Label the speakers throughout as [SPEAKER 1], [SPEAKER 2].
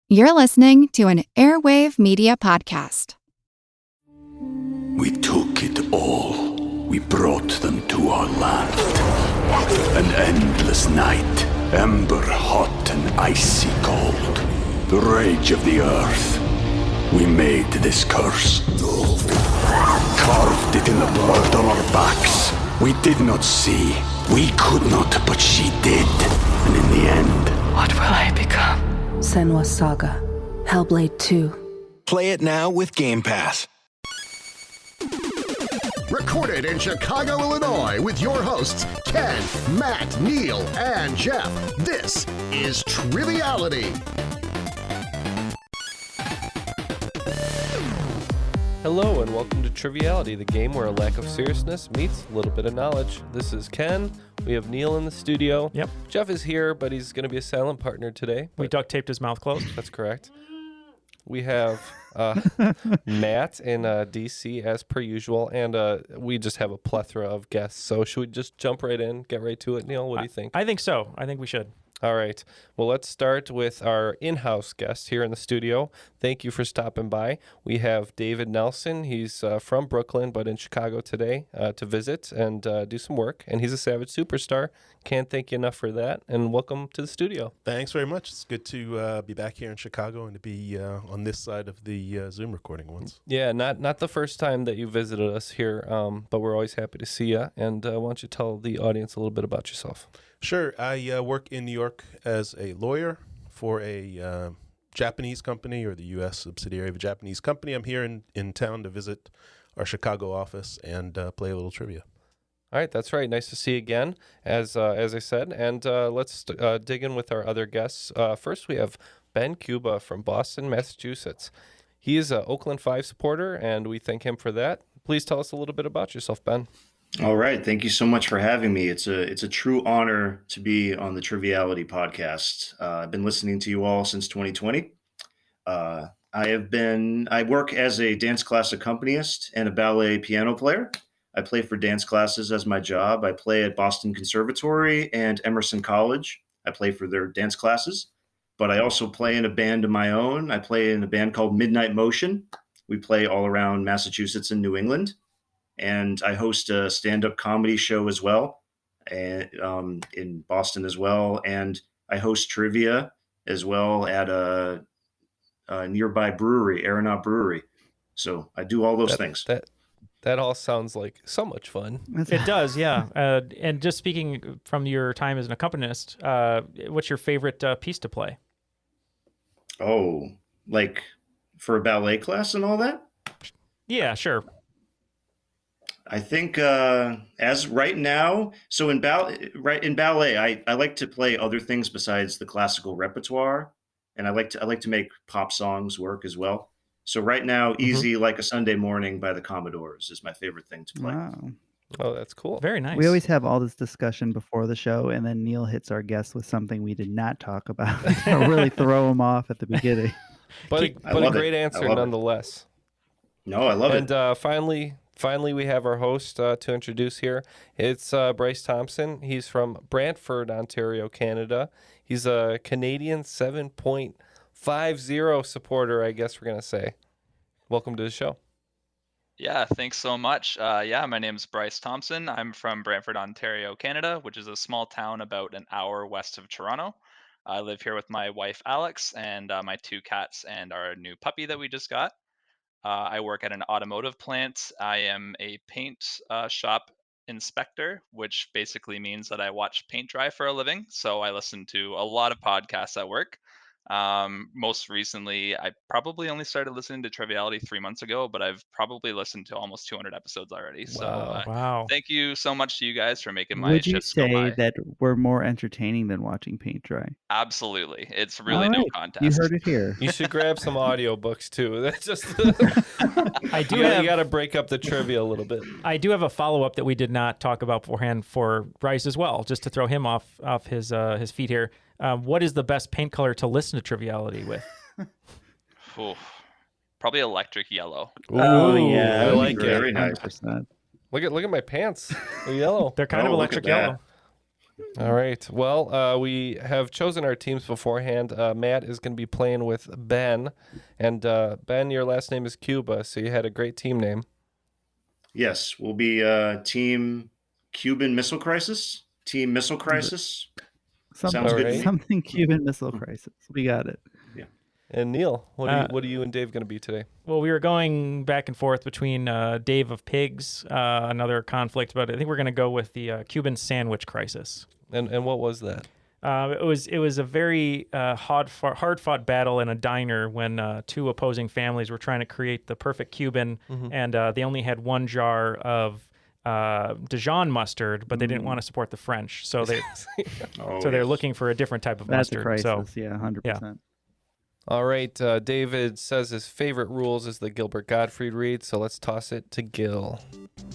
[SPEAKER 1] You're listening to an Airwave Media podcast.
[SPEAKER 2] We took it all. We brought them to our land. An endless night, ember hot and icy cold. The rage of the earth. We made this curse. Carved it in the blood on our backs. We did not see. We could not, but she did. And in the end...
[SPEAKER 3] What will I become?
[SPEAKER 4] Senua's Saga. Hellblade 2.
[SPEAKER 5] Play it now with Game Pass.
[SPEAKER 6] Recorded in Chicago, Illinois, with your hosts, Ken, Matt, Neal, and Jeff. This is Triviality.
[SPEAKER 7] Hello and welcome to Triviality, the game where a lack of seriousness meets a little bit of knowledge. This is Ken. We have Neal in the studio.
[SPEAKER 8] Yep.
[SPEAKER 7] Jeff is here, but he's going to be a silent partner today.
[SPEAKER 8] We duct taped his mouth closed.
[SPEAKER 7] That's correct. We have Matt in DC as per usual, and we just have a plethora of guests. So should we just jump right in, get right to it, Neal? What do you think?
[SPEAKER 8] I think so. I think we should.
[SPEAKER 7] All right. Well, let's start with our in-house guest here in the studio. Thank you for stopping by. We have David Nelson. He's from Brooklyn, but in Chicago today to visit and do some work. And he's a Savage Superstar. Can't thank you enough for that. And welcome to the studio.
[SPEAKER 9] Thanks very much. It's good to be back here in Chicago and to be on this side of the Zoom recording once.
[SPEAKER 7] Yeah, not the first time that you visited us here, but we're always happy to see you. And why don't you tell the audience a little bit about yourself?
[SPEAKER 9] Sure. I work in New York as a lawyer for a Japanese company, or the U.S. subsidiary of a Japanese company. I'm here in town to visit our Chicago office and play a little trivia.
[SPEAKER 7] All right, that's right. Nice to see you again, as I said. And let's dig in with our other guests. First, we have Ben Cuba from Boston, Massachusetts. He is an Oakland 5 supporter, and we thank him for that. Please tell us a little bit about yourself, Ben.
[SPEAKER 10] All right. Thank you so much for having me. It's a true honor to be on the Triviality podcast. I've been listening to you all since 2020. I work as a dance class accompanist and a ballet piano player. I play for dance classes as my job. I play at Boston Conservatory and Emerson College. I play for their dance classes, but I also play in a band of my own. I play in a band called Midnight Motion. We play all around Massachusetts and New England. And I host a stand-up comedy show as well, and in Boston as well. And I host trivia as well at a nearby brewery, Aeronaut Brewery. So I do all those things.
[SPEAKER 7] That all sounds like so much fun.
[SPEAKER 8] It does, yeah. And just speaking from your time as an accompanist, what's your favorite piece to play?
[SPEAKER 10] Oh, like for a ballet class and all that?
[SPEAKER 8] Yeah, sure.
[SPEAKER 10] I think as right now, so in ballet, I like to play other things besides the classical repertoire, and I like to make pop songs work as well. So right now, Easy Like a Sunday Morning by the Commodores is my favorite thing to play.
[SPEAKER 1] Wow.
[SPEAKER 7] Oh, that's cool.
[SPEAKER 8] Very nice.
[SPEAKER 1] We always have all this discussion before the show, and then Neal hits our guest with something we did not talk about. To really throw him off at the beginning.
[SPEAKER 7] But a great answer nonetheless.
[SPEAKER 10] No, I love it.
[SPEAKER 7] And finally, we have our host to introduce here. It's Bryce Thompson. He's from Brantford, Ontario, Canada. He's a Canadian 7.50 supporter, I guess we're going to say. Welcome to the show.
[SPEAKER 11] Yeah, thanks so much. My name's Bryce Thompson. I'm from Brantford, Ontario, Canada, which is a small town about an hour west of Toronto. I live here with my wife, Alex, and my 2 cats and our new puppy that we just got. I work at an automotive plant. I am a paint shop inspector, which basically means that I watch paint dry for a living. So I listen to a lot of podcasts at work. Most recently, I probably only started listening to Triviality 3 months ago, but I've probably listened to almost 200 episodes already. So
[SPEAKER 8] wow.
[SPEAKER 11] Thank you so much to you guys for making my
[SPEAKER 1] Would you
[SPEAKER 11] shifts go
[SPEAKER 1] say
[SPEAKER 11] by.
[SPEAKER 1] that we're more entertaining than watching paint dry?
[SPEAKER 11] Absolutely. It's really
[SPEAKER 1] All
[SPEAKER 11] no
[SPEAKER 1] right.
[SPEAKER 11] contest.
[SPEAKER 1] You heard it here.
[SPEAKER 7] You should grab some audiobooks too. That's just
[SPEAKER 8] You
[SPEAKER 7] got to break up the trivia a little bit.
[SPEAKER 8] I do have a follow-up that we did not talk about beforehand for Bryce as well, just to throw him off his feet here. What is the best paint color to listen to Triviality with?
[SPEAKER 11] Ooh, probably electric yellow.
[SPEAKER 7] Ooh,
[SPEAKER 1] Oh, yeah.
[SPEAKER 7] I like it.
[SPEAKER 10] Very nice.
[SPEAKER 1] 100%.
[SPEAKER 7] Look at my pants. They're yellow.
[SPEAKER 8] They're kind of
[SPEAKER 10] look
[SPEAKER 8] electric
[SPEAKER 10] at that.
[SPEAKER 8] yellow.
[SPEAKER 7] All right. Well, we have chosen our teams beforehand. Matt is going to be playing with Ben. And Ben, your last name is Cuba, so you had a great team name.
[SPEAKER 10] Yes, we'll be Team Cuban Missile Crisis. Team Missile Crisis. Sounds good to me.
[SPEAKER 1] Something Cuban Missile Crisis. We got it.
[SPEAKER 10] Yeah.
[SPEAKER 7] And Neal, what are you and Dave going to be today?
[SPEAKER 8] Well, we were going back and forth between Dave of Pigs, another conflict, but I think we're going to go with the Cuban Sandwich Crisis.
[SPEAKER 7] And what was that?
[SPEAKER 8] It was a very hard fought battle in a diner when two opposing families were trying to create the perfect Cuban, and they only had one jar of Dijon mustard, but they didn't want to support the French, so they're looking for a different type of
[SPEAKER 1] That's
[SPEAKER 8] mustard.
[SPEAKER 1] a crisis.
[SPEAKER 8] So,
[SPEAKER 1] 100%.
[SPEAKER 8] Yeah.
[SPEAKER 7] All right. David says his favorite rules is the Gilbert Gottfried read, so let's toss it to Gil.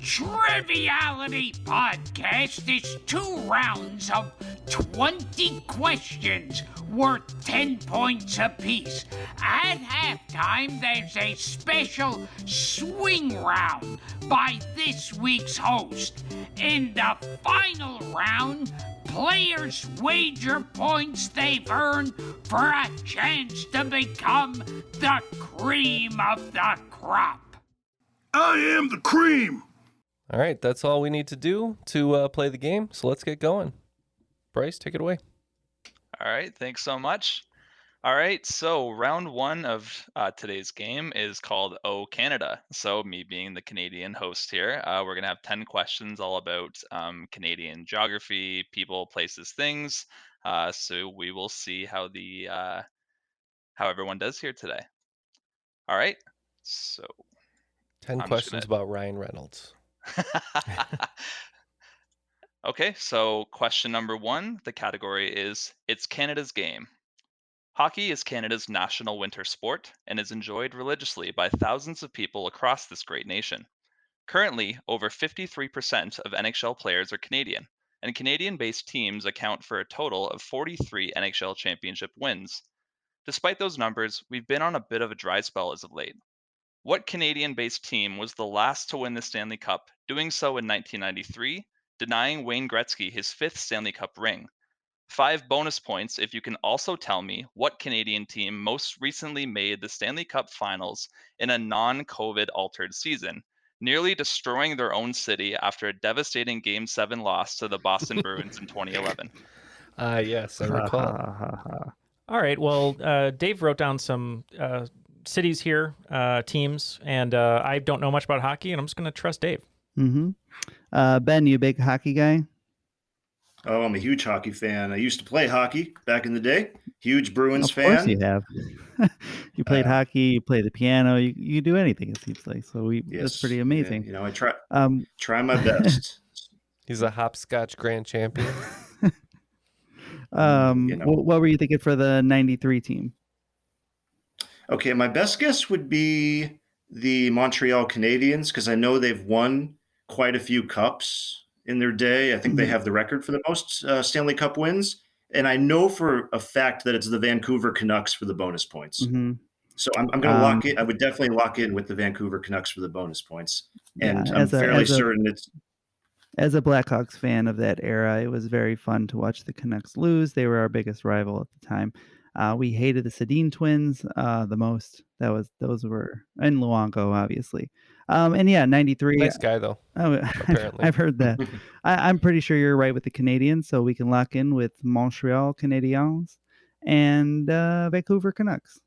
[SPEAKER 3] Triviality Podcast is 2 rounds of 20 questions worth 10 points apiece. At halftime, there's a special swing round by this week's host. In the final round, players wager points they've earned for a chance to become the cream of the crop.
[SPEAKER 2] I am the cream.
[SPEAKER 7] All right. That's all we need to do to play the game, so let's get going. Bryce, take it away.
[SPEAKER 11] All right, thanks so much. All right, so round 1 of today's game is called Oh Canada. So me being the Canadian host here, we're going to have 10 questions all about Canadian geography, people, places, things. So we will see how how everyone does here today. All right, so
[SPEAKER 7] 10 questions about Ryan Reynolds.
[SPEAKER 11] Okay, so question number 1, the category is It's Canada's Game. Hockey is Canada's national winter sport and is enjoyed religiously by thousands of people across this great nation. Currently, over 53% of NHL players are Canadian, and Canadian-based teams account for a total of 43 NHL championship wins. Despite those numbers, we've been on a bit of a dry spell as of late. What Canadian-based team was the last to win the Stanley Cup, doing so in 1993, denying Wayne Gretzky his 5th Stanley Cup ring? 5 bonus points if you can also tell me what Canadian team most recently made the Stanley Cup Finals in a non-COVID altered season, nearly destroying their own city after a devastating Game 7 loss to the Boston Bruins in 2011.
[SPEAKER 7] Yes, I recall.
[SPEAKER 8] All right. Well, Dave wrote down some cities here, teams, and I don't know much about hockey, and I'm just going to trust Dave.
[SPEAKER 1] Ben, you a big hockey guy?
[SPEAKER 10] Oh, I'm a huge hockey fan. I used to play hockey back in the day. Huge Bruins fan.
[SPEAKER 1] Of course you have. You played hockey, you play the piano, you do anything, it seems like. So that's pretty amazing.
[SPEAKER 10] Yeah, I try my best.
[SPEAKER 7] He's a hopscotch grand champion.
[SPEAKER 1] What were you thinking for the 93 team?
[SPEAKER 10] Okay, my best guess would be the Montreal Canadiens because I know they've won quite a few cups in their day. I think they have the record for the most Stanley Cup wins. And I know for a fact that it's the Vancouver Canucks for the bonus points. So I'm going to lock it. I would definitely lock in with the Vancouver Canucks for the bonus points. And I'm fairly certain it's...
[SPEAKER 1] As a Blackhawks fan of that era, it was very fun to watch the Canucks lose. They were our biggest rival at the time. We hated the Sedin twins the most. Those were in Luongo, obviously. And yeah, 93.
[SPEAKER 7] Nice guy, though.
[SPEAKER 1] Oh,
[SPEAKER 7] apparently.
[SPEAKER 1] I've heard that. I'm pretty sure you're right with the Canadians, so we can lock in with Montreal Canadiens and Vancouver Canucks.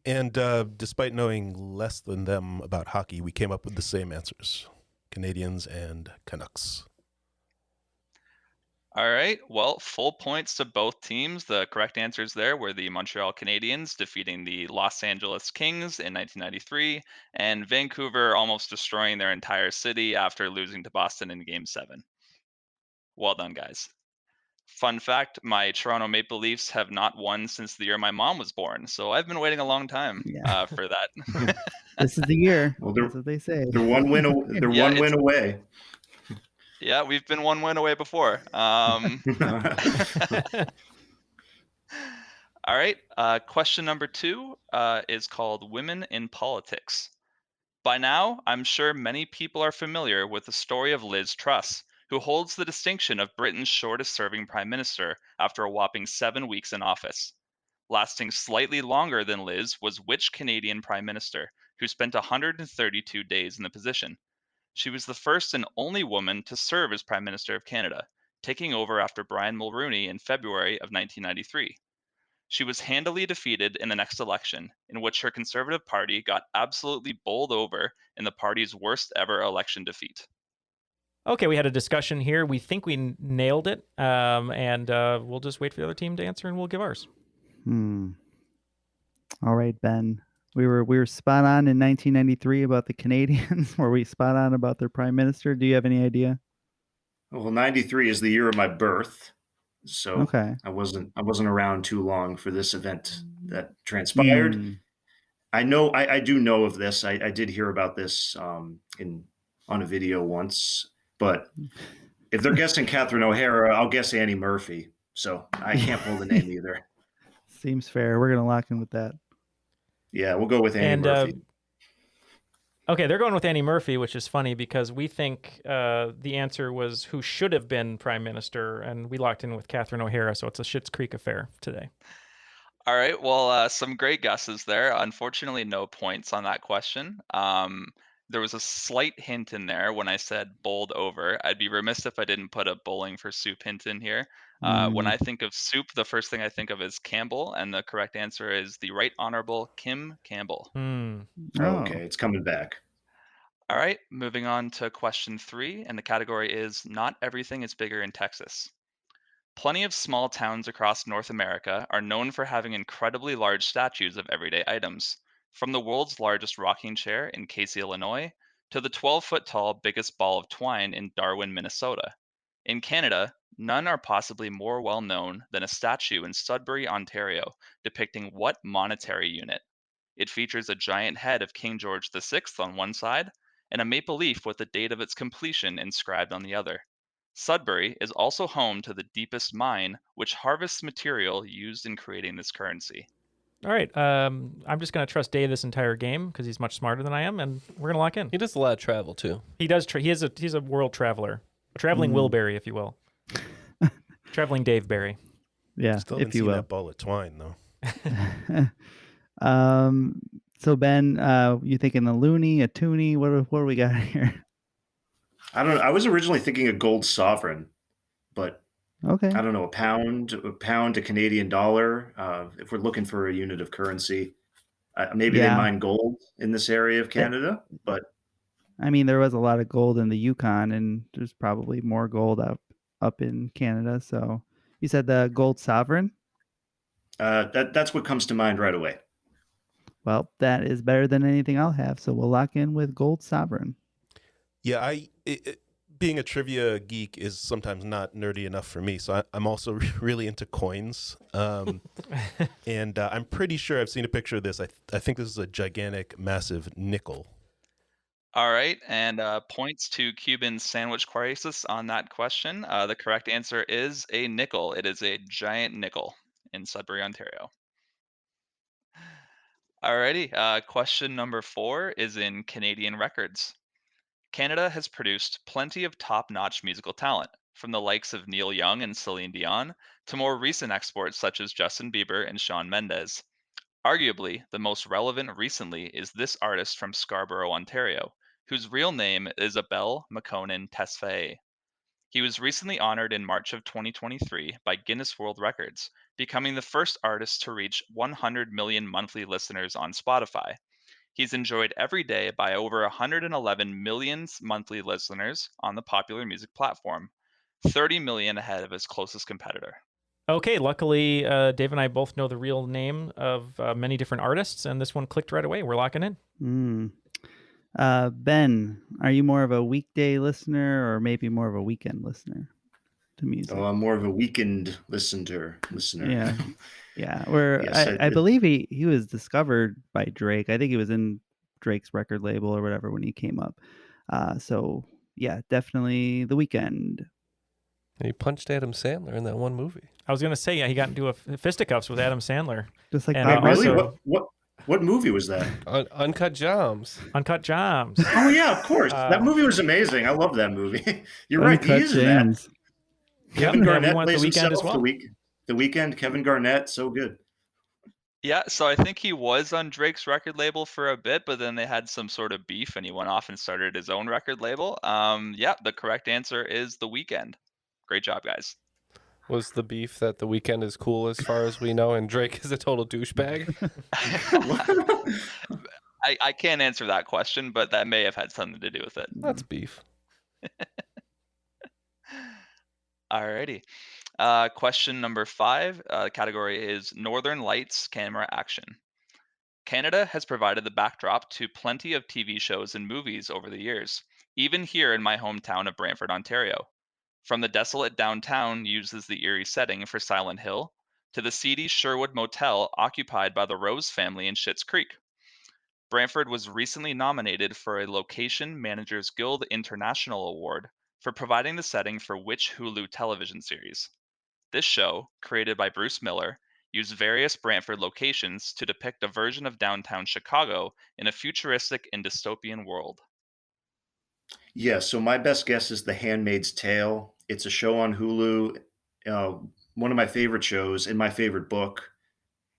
[SPEAKER 9] And despite knowing less than them about hockey, we came up with the same answers. Canadians and Canucks.
[SPEAKER 11] All right. Well, full points to both teams. The correct answers there were the Montreal Canadiens defeating the Los Angeles Kings in 1993, and Vancouver almost destroying their entire city after losing to Boston in Game 7. Well done, guys. Fun fact, my Toronto Maple Leafs have not won since the year my mom was born, so I've been waiting a long time for that.
[SPEAKER 1] This is the year.
[SPEAKER 10] Well,
[SPEAKER 1] that's what they say.
[SPEAKER 10] They're one win away.
[SPEAKER 11] Yeah, we've been one win away before. All right. Question number 2 is called Women in Politics. By now, I'm sure many people are familiar with the story of Liz Truss, who holds the distinction of Britain's shortest-serving prime minister after a whopping 7 weeks in office. Lasting slightly longer than Liz was which Canadian prime minister, who spent 132 days in the position? She was the first and only woman to serve as Prime Minister of Canada, taking over after Brian Mulroney in February of 1993. She was handily defeated in the next election, in which her Conservative Party got absolutely bowled over in the party's worst ever election defeat.
[SPEAKER 8] Okay, we had a discussion here. We think we nailed it, and we'll just wait for the other team to answer, and we'll give ours.
[SPEAKER 1] All right, Ben. We were spot on in 1993 about the Canadians. Were we spot on about their prime minister? Do you have any idea?
[SPEAKER 10] Well, 93 is the year of my birth, so
[SPEAKER 1] Okay.
[SPEAKER 10] I wasn't around too long for this event that transpired. I do know of this. I did hear about this on a video once, but if they're guessing Catherine O'Hara, I'll guess Annie Murphy. So I can't pull the name either.
[SPEAKER 1] Seems fair. We're gonna lock in with that.
[SPEAKER 10] Yeah, we'll go with Annie Murphy.
[SPEAKER 8] Okay, they're going with Annie Murphy, which is funny because we think the answer was who should have been prime minister, and we locked in with Catherine O'Hara, so it's a Schitt's Creek affair today.
[SPEAKER 11] All right, well, some great guesses there. Unfortunately, no points on that question. There was a slight hint in there when I said bowled over. I'd be remiss if I didn't put a bowling for soup hint in here. When I think of soup, the first thing I think of is Campbell, and the correct answer is the Right Honorable Kim Campbell.
[SPEAKER 10] Okay, it's coming back.
[SPEAKER 11] All right, moving on to question 3, and the category is Not Everything is Bigger in Texas. Plenty of small towns across North America are known for having incredibly large statues of everyday items, from the world's largest rocking chair in Casey, Illinois, to the 12-foot tall biggest ball of twine in Darwin, Minnesota. In Canada, none are possibly more well known than a statue in Sudbury, Ontario, depicting what monetary unit? It features a giant head of King George VI on one side and a maple leaf with the date of its completion inscribed on the other. Sudbury is also home to the deepest mine, which harvests material used in creating this currency.
[SPEAKER 8] All right, I'm just going to trust Dave this entire game because he's much smarter than I am, and we're going to lock in.
[SPEAKER 7] He does a lot of travel, too.
[SPEAKER 8] He does. He's a world traveler. A traveling Wilbury, if you will. Traveling Dave Barry.
[SPEAKER 1] Yeah,
[SPEAKER 9] Still
[SPEAKER 1] if
[SPEAKER 9] didn't
[SPEAKER 1] you
[SPEAKER 9] see
[SPEAKER 1] will.
[SPEAKER 9] that ball of twine, though.
[SPEAKER 1] So Ben, you thinking a loony, a toonie? What do we got here?
[SPEAKER 10] I don't know. I was originally thinking a gold sovereign, but
[SPEAKER 1] Okay.
[SPEAKER 10] I don't know, a pound, a Canadian dollar. If we're looking for a unit of currency, maybe they mine gold in this area of Canada, but
[SPEAKER 1] I mean, there was a lot of gold in the Yukon, and there's probably more gold up in Canada. So you said the gold sovereign?
[SPEAKER 10] that's what comes to mind right away.
[SPEAKER 1] Well, that is better than anything I'll have. So we'll lock in with gold sovereign.
[SPEAKER 9] Yeah, being a trivia geek is sometimes not nerdy enough for me, so I'm also really into coins. And I'm pretty sure I've seen a picture of this. I think this is a gigantic, massive nickel.
[SPEAKER 11] All right, and points to Cuban sandwich crisis on that question. The correct answer is a nickel. It is a giant nickel in Sudbury, Ontario. Alrighty, question number 4 is in Canadian records. Canada has produced plenty of top-notch musical talent, from the likes of Neil Young and Celine Dion to more recent exports such as Justin Bieber and Shawn Mendes. Arguably, the most relevant recently is this artist from Scarborough, Ontario, whose real name is Abel Makonnen Tesfaye. He was recently honored in March of 2023 by Guinness World Records, becoming the first artist to reach 100 million monthly listeners on Spotify. He's enjoyed every day by over 111 million monthly listeners on the popular music platform, 30 million ahead of his closest competitor.
[SPEAKER 8] Okay, luckily, Dave and I both know the real name of many different artists, and this one clicked right away. We're locking in.
[SPEAKER 1] Ben, are you more of a weekday listener or maybe more of a weekend listener to music?
[SPEAKER 10] Oh, I'm more of a weekend listener.
[SPEAKER 1] Yeah. Yeah. I believe he was discovered by Drake. I think he was in Drake's record label or whatever when he came up. So yeah, definitely the weekend.
[SPEAKER 7] He punched Adam Sandler in that one movie.
[SPEAKER 8] I was going to say, yeah, he got into fisticuffs with Adam Sandler.
[SPEAKER 1] Just like
[SPEAKER 8] and
[SPEAKER 10] really?
[SPEAKER 8] also,
[SPEAKER 10] What? What movie was that?
[SPEAKER 7] Uncut Gems.
[SPEAKER 8] Uncut Gems.
[SPEAKER 10] Oh yeah, of course. That movie was amazing. I love that movie. You're right. He
[SPEAKER 1] Uncut
[SPEAKER 10] is in that.
[SPEAKER 1] Gems.
[SPEAKER 10] Kevin
[SPEAKER 8] we
[SPEAKER 10] Garnett
[SPEAKER 8] went The
[SPEAKER 10] plays
[SPEAKER 8] Weeknd
[SPEAKER 10] himself.
[SPEAKER 8] as well.
[SPEAKER 10] The Weeknd. Kevin Garnett, so good.
[SPEAKER 11] Yeah, so I think he was on Drake's record label for a bit, but then they had some sort of beef and he went off and started his own record label. Yeah, the correct answer is The Weeknd. Great job, guys.
[SPEAKER 7] Was the beef that The Weeknd is cool as far as we know, and Drake is a total douchebag?
[SPEAKER 11] I can't answer that question, but that may have had something to do with it.
[SPEAKER 7] That's beef.
[SPEAKER 11] Alrighty. Question number 5. Category is Northern Lights camera action. Canada has provided the backdrop to plenty of TV shows and movies over the years, even here in my hometown of Brantford, Ontario. From the desolate downtown uses the eerie setting for Silent Hill, to the seedy Sherwood Motel occupied by the Rose family in Schitt's Creek. Brantford was recently nominated for a Location Managers Guild International Award for providing the setting for which Hulu television series. This show, created by Bruce Miller, used various Brantford locations to depict a version of downtown Chicago in a futuristic and dystopian world.
[SPEAKER 10] Yeah, so my best guess is The Handmaid's Tale. It's a show on Hulu, one of my favorite shows and my favorite book.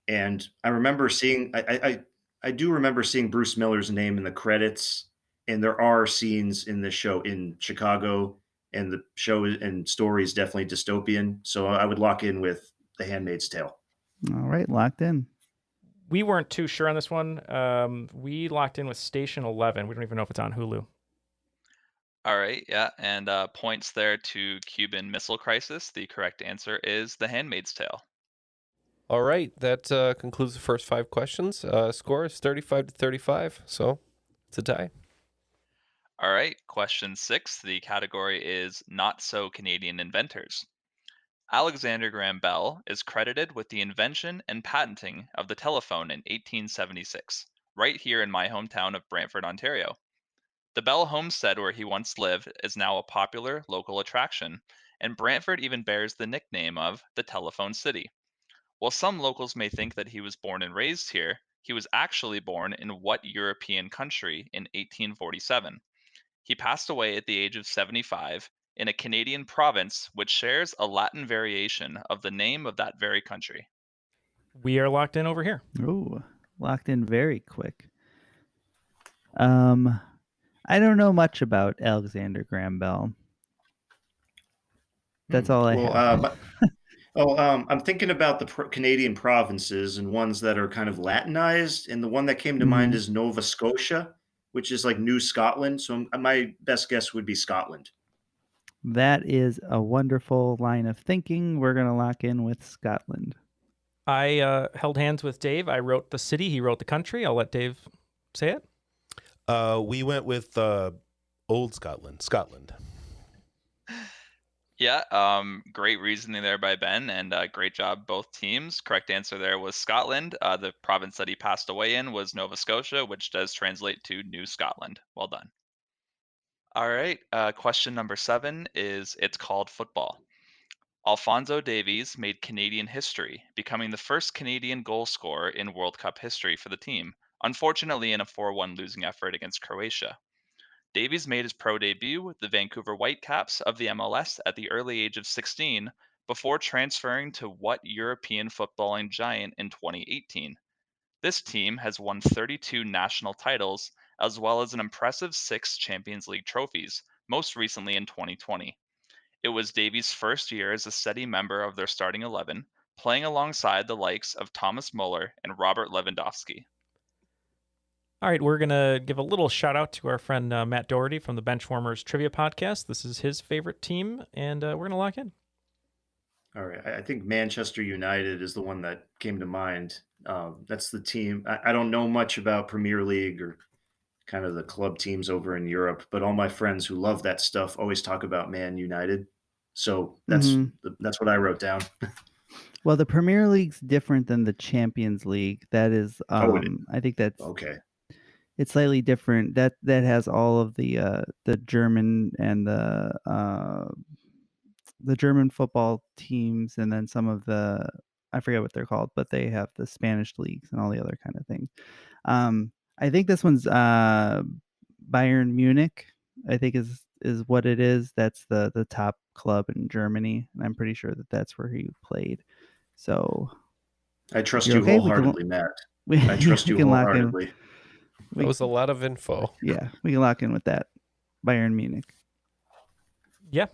[SPEAKER 10] And I remember seeing, I do remember seeing Bruce Miller's name in the credits. And there are scenes in this show in Chicago, and the show and story is definitely dystopian. So I would lock in with The Handmaid's Tale.
[SPEAKER 1] All right, locked in.
[SPEAKER 8] We weren't too sure on this one. We locked in with Station 11. We don't even know if it's on Hulu.
[SPEAKER 11] All right, yeah, and points there to Cuban Missile Crisis. The correct answer is The Handmaid's Tale.
[SPEAKER 7] All right, that concludes the first 5 questions. Score is 35-35, so it's a tie.
[SPEAKER 11] All right, question 6. The category is Not So Canadian Inventors. Alexander Graham Bell is credited with the invention and patenting of the telephone in 1876, right here in my hometown of Brantford, Ontario. The Bell homestead where he once lived is now a popular local attraction, and Brantford even bears the nickname of the Telephone City. While some locals may think that he was born and raised here, he was actually born in what European country in 1847? He passed away at the age of 75 in a Canadian province which shares a Latin variation of the name of that very country.
[SPEAKER 8] We are locked in over here.
[SPEAKER 1] Ooh, locked in very quick. I don't know much about Alexander Graham Bell. That's all I have.
[SPEAKER 10] I'm thinking about the Canadian provinces and ones that are kind of Latinized, and the one that came to mind is Nova Scotia, which is like New Scotland. So my best guess would be Scotland.
[SPEAKER 1] That is a wonderful line of thinking. We're going to lock in with Scotland.
[SPEAKER 8] I held hands with Dave. I wrote the city. He wrote the country. I'll let Dave say it.
[SPEAKER 9] We went with Old Scotland.
[SPEAKER 11] Yeah, great reasoning there by Ben, and great job both teams. Correct answer there was Scotland. The province that he passed away in was Nova Scotia, which does translate to New Scotland. Well done. All right, question number 7 is It's Called Football. Alphonso Davies made Canadian history, becoming the first Canadian goal scorer in World Cup history for the team, unfortunately in a 4-1 losing effort against Croatia. Davies made his pro debut with the Vancouver Whitecaps of the MLS at the early age of 16 before transferring to what European footballing giant in 2018? This team has won 32 national titles as well as an impressive 6 Champions League trophies, most recently in 2020. It was Davies' first year as a steady member of their starting 11, playing alongside the likes of Thomas Muller and Robert Lewandowski.
[SPEAKER 8] All right, we're going to give a little shout out to our friend Matt Doherty from the Benchwarmers Trivia Podcast. This is his favorite team, and we're going to lock in.
[SPEAKER 10] All right. I think Manchester United is the one that came to mind. That's the team. I don't know much about Premier League or kind of the club teams over in Europe, but all my friends who love that stuff always talk about Man United. So that's what I wrote down.
[SPEAKER 1] Well, the Premier League's different than the Champions League. That is, I think that's
[SPEAKER 10] okay.
[SPEAKER 1] It's slightly different. That has all of the German and the German football teams, and then some of the I forget what they're called, but they have the Spanish leagues and all the other kind of things. I think this one's Bayern Munich. I think is what it is. That's the top club in Germany, and I'm pretty sure that that's where he played. So
[SPEAKER 10] I trust
[SPEAKER 1] you're
[SPEAKER 10] you
[SPEAKER 1] okay.
[SPEAKER 10] wholeheartedly, Matt.
[SPEAKER 1] We
[SPEAKER 10] I trust
[SPEAKER 1] we
[SPEAKER 10] you
[SPEAKER 1] can lock in.
[SPEAKER 10] wholeheartedly.
[SPEAKER 7] That was a lot of info.
[SPEAKER 1] Yeah, we can lock in with that. Bayern Munich.
[SPEAKER 8] Yeah,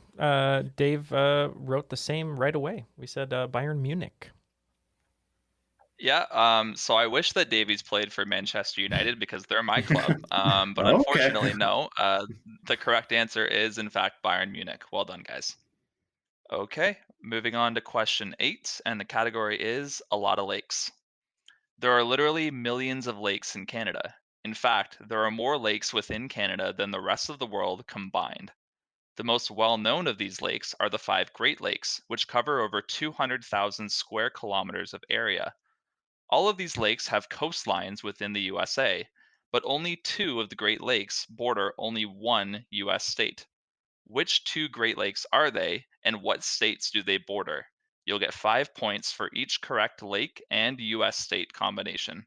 [SPEAKER 8] Dave wrote the same right away. We said Bayern Munich.
[SPEAKER 11] Yeah, so I wish that Davies played for Manchester United because they're my club. But
[SPEAKER 10] Okay.
[SPEAKER 11] unfortunately, no. The correct answer is, in fact, Bayern Munich. Well done, guys. Okay, moving on to question 8, and the category is a lot of lakes. There are literally millions of lakes in Canada. In fact, there are more lakes within Canada than the rest of the world combined. The most well-known of these lakes are the 5 Great Lakes, which cover over 200,000 square kilometers of area. All of these lakes have coastlines within the USA, but only 2 of the Great Lakes border only one US state. Which 2 Great Lakes are they, and what states do they border? You'll get 5 points for each correct lake and US state combination.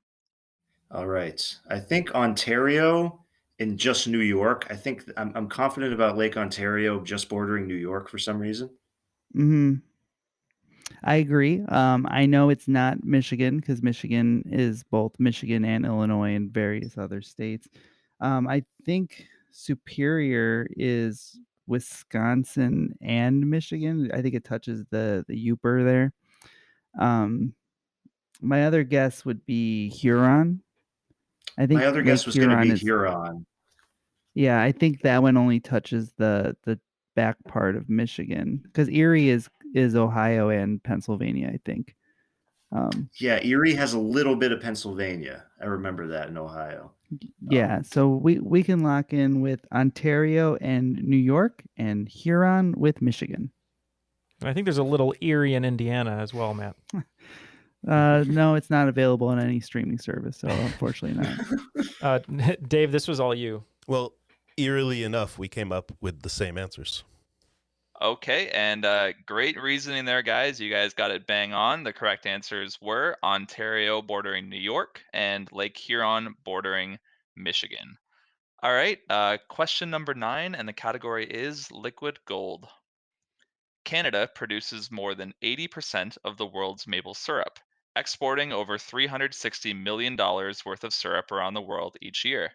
[SPEAKER 10] All right. I think Ontario and just New York. I think I'm confident about Lake Ontario just bordering New York for some reason.
[SPEAKER 1] Mm-hmm. I agree. I know it's not Michigan because Michigan is both Michigan and Illinois and various other states. I think Superior is Wisconsin and Michigan. I think it touches the Yooper there. My other guess would be Huron. I think
[SPEAKER 10] My other
[SPEAKER 1] Lake
[SPEAKER 10] guess was going to
[SPEAKER 1] Huron
[SPEAKER 10] be
[SPEAKER 1] is.
[SPEAKER 10] Huron.
[SPEAKER 1] Yeah, I think that one only touches the back part of Michigan because Erie is Ohio and Pennsylvania, I think.
[SPEAKER 10] Yeah, Erie has a little bit of Pennsylvania. I remember that in Ohio.
[SPEAKER 1] Yeah, so we can lock in with Ontario and New York and Huron with Michigan.
[SPEAKER 8] And I think there's a little Erie in Indiana as well, Matt.
[SPEAKER 1] No, it's not available in any streaming service, so unfortunately not.
[SPEAKER 8] Dave, this was all you.
[SPEAKER 9] Well, eerily enough, we came up with the same answers.
[SPEAKER 11] Okay, and great reasoning there, guys. You guys got it bang on. The correct answers were Ontario bordering New York and Lake Huron bordering Michigan. All right, question number 9, and the category is liquid gold. Canada produces more than 80% of the world's maple syrup, exporting over $360 million worth of syrup around the world each year.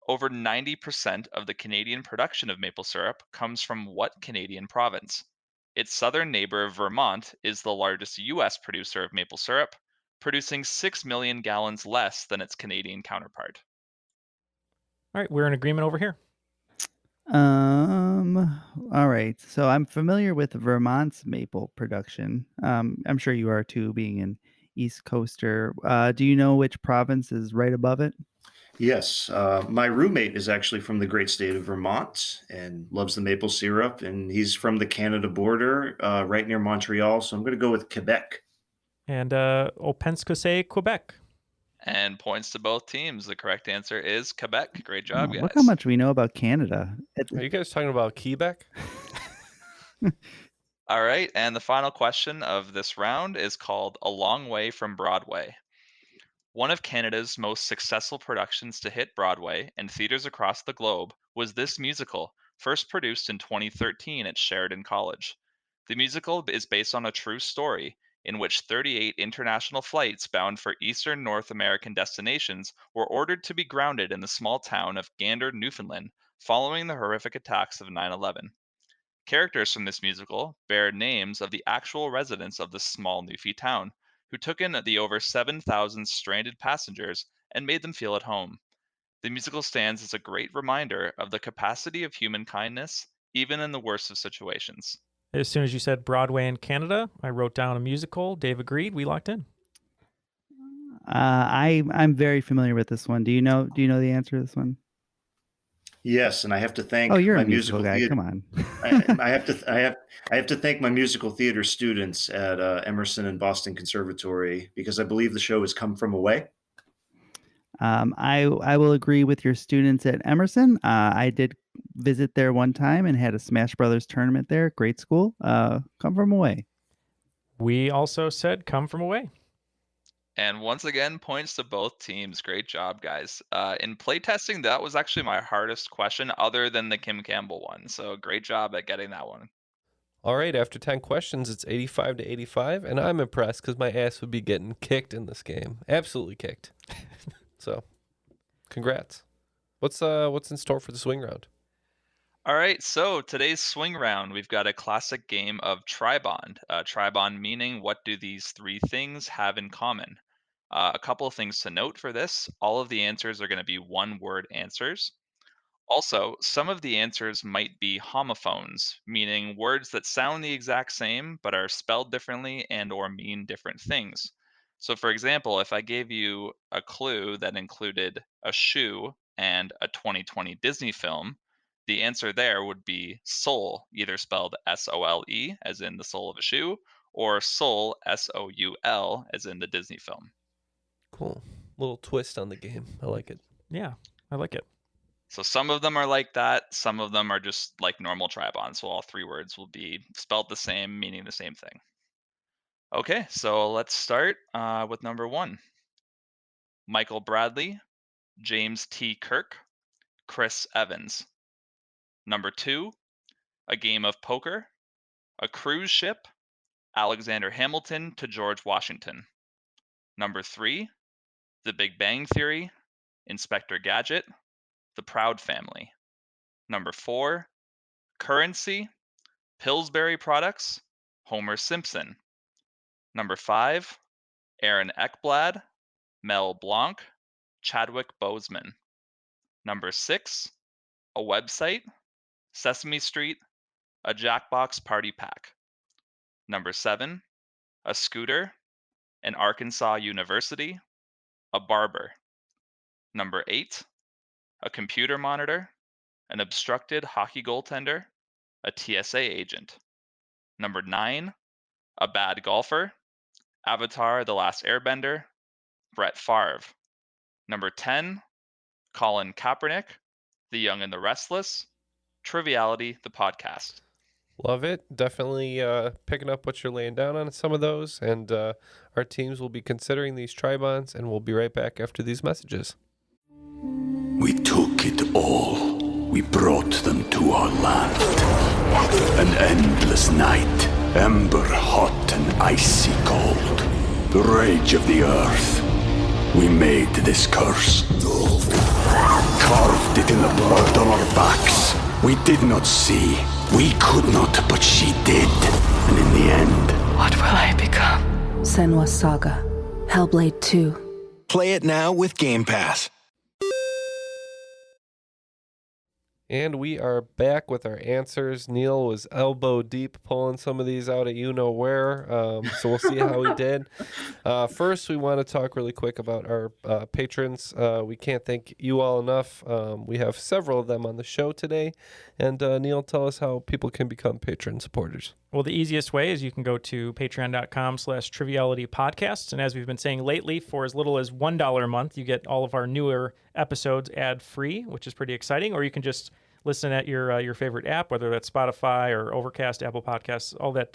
[SPEAKER 11] Over 90% of the Canadian production of maple syrup comes from what Canadian province? Its southern neighbor, Vermont, is the largest US producer of maple syrup, producing 6 million gallons less than its Canadian counterpart.
[SPEAKER 8] All right, we're in agreement over here.
[SPEAKER 1] All right. So I'm familiar with Vermont's maple production. I'm sure you are too, being an East Coaster. Do you know which province is right above it?
[SPEAKER 10] Yes, my roommate is actually from the great state of Vermont and loves the maple syrup, and he's from the Canada border, right near Montreal. So I'm going to go with Quebec.
[SPEAKER 8] And Penskase, Quebec.
[SPEAKER 11] And points to both teams. The correct answer is Quebec. Great job, guys.
[SPEAKER 1] Look how much we know about Canada.
[SPEAKER 7] Are you guys talking about Quebec?
[SPEAKER 11] All right, and the final question of this round is called A Long Way from Broadway. One of Canada's most successful productions to hit Broadway and theaters across the globe was this musical, first produced in 2013 at Sheridan College. The musical is based on a true story in which 38 international flights bound for Eastern North American destinations were ordered to be grounded in the small town of Gander, Newfoundland, following the horrific attacks of 9/11. Characters from this musical bear names of the actual residents of the small Newfie town, who took in the over 7,000 stranded passengers and made them feel at home. The musical stands as a great reminder of the capacity of human kindness, even in the worst of situations.
[SPEAKER 8] As soon as you said Broadway in Canada, I wrote down a musical. Dave agreed. We locked in.
[SPEAKER 1] I'm very familiar with this one. Do you know the answer to this one?
[SPEAKER 10] Yes, and I have to thank
[SPEAKER 1] you're
[SPEAKER 10] my
[SPEAKER 1] a musical guy.
[SPEAKER 10] theater.
[SPEAKER 1] Come on.
[SPEAKER 10] I have to thank my musical theater students at Emerson and Boston Conservatory because I believe the show has come from away.
[SPEAKER 1] I will agree with your students at Emerson. I did visit there one time and had a Smash Brothers tournament there. Great school. Come from away.
[SPEAKER 8] We also said come from away.
[SPEAKER 11] And once again, points to both teams. Great job, guys. In playtesting, that was actually my hardest question other than the Kim Campbell one. So great job at getting that one.
[SPEAKER 7] All right, after 10 questions, it's 85 to 85, and I'm impressed because my ass would be getting kicked in this game. Absolutely kicked. So, congrats. What's in store for the swing round?
[SPEAKER 11] All right, so today's swing round, we've got a classic game of Tribond. Tribond meaning what do these three things have in common? A couple of things to note for this. All of the answers are going to be one-word answers. Also, some of the answers might be homophones, meaning words that sound the exact same but are spelled differently and or mean different things. So for example, if I gave you a clue that included a shoe and a 2020 Disney film, the answer there would be soul, either spelled S-O-L-E as in the sole of a shoe, or soul, S-O-U-L as in the Disney film.
[SPEAKER 7] Cool. Little twist on the game. I like it.
[SPEAKER 8] Yeah, I like it.
[SPEAKER 11] So some of them are like that. Some of them are just like normal Tribond. So all three words will be spelled the same, meaning the same thing. Okay, so let's start with number 1. Michael Bradley, James T. Kirk, Chris Evans. Number 2, a game of poker, a cruise ship, Alexander Hamilton to George Washington. Number 3, The Big Bang Theory, Inspector Gadget, The Proud Family. Number 4, currency, Pillsbury Products, Homer Simpson. Number 5, Aaron Ekblad, Mel Blanc, Chadwick Boseman. Number 6, a website, Sesame Street, a Jackbox Party Pack. Number 7, a scooter, an Arkansas University, a barber. Number 8, a computer monitor, an obstructed hockey goaltender, a TSA agent. Number 9, a bad golfer, Avatar: The Last Airbender, Brett Favre. Number 10, Colin Kaepernick, The Young and the Restless, Triviality, the podcast.
[SPEAKER 7] Love it. Definitely picking up what you're laying down on some of those. And our teams will be considering these Tribonds, and we'll be right back after these messages.
[SPEAKER 2] We took it all. We brought them to our land. An endless night, ember hot and icy cold. The rage of the earth. We made this curse. Carved it in the blood on our backs. We did not see. We could not, but she did. And in the end...
[SPEAKER 4] What will I become? Senwa Saga. Hellblade 2.
[SPEAKER 5] Play it now with Game Pass.
[SPEAKER 7] And we are back with our answers. Neal was elbow deep pulling some of these out at you-know-where, so we'll see how he did. First, we want to talk really quick about our patrons. We can't thank you all enough. We have several of them on the show today. And Neal, tell us how people can become patron supporters.
[SPEAKER 8] Well, the easiest way is you can go to patreon.com/trivialitypodcast. And as we've been saying lately, for as little as $1 a month, you get all of our newer episodes ad-free, which is pretty exciting. Or you can just listen at your favorite app, whether that's Spotify or Overcast, Apple Podcasts, all that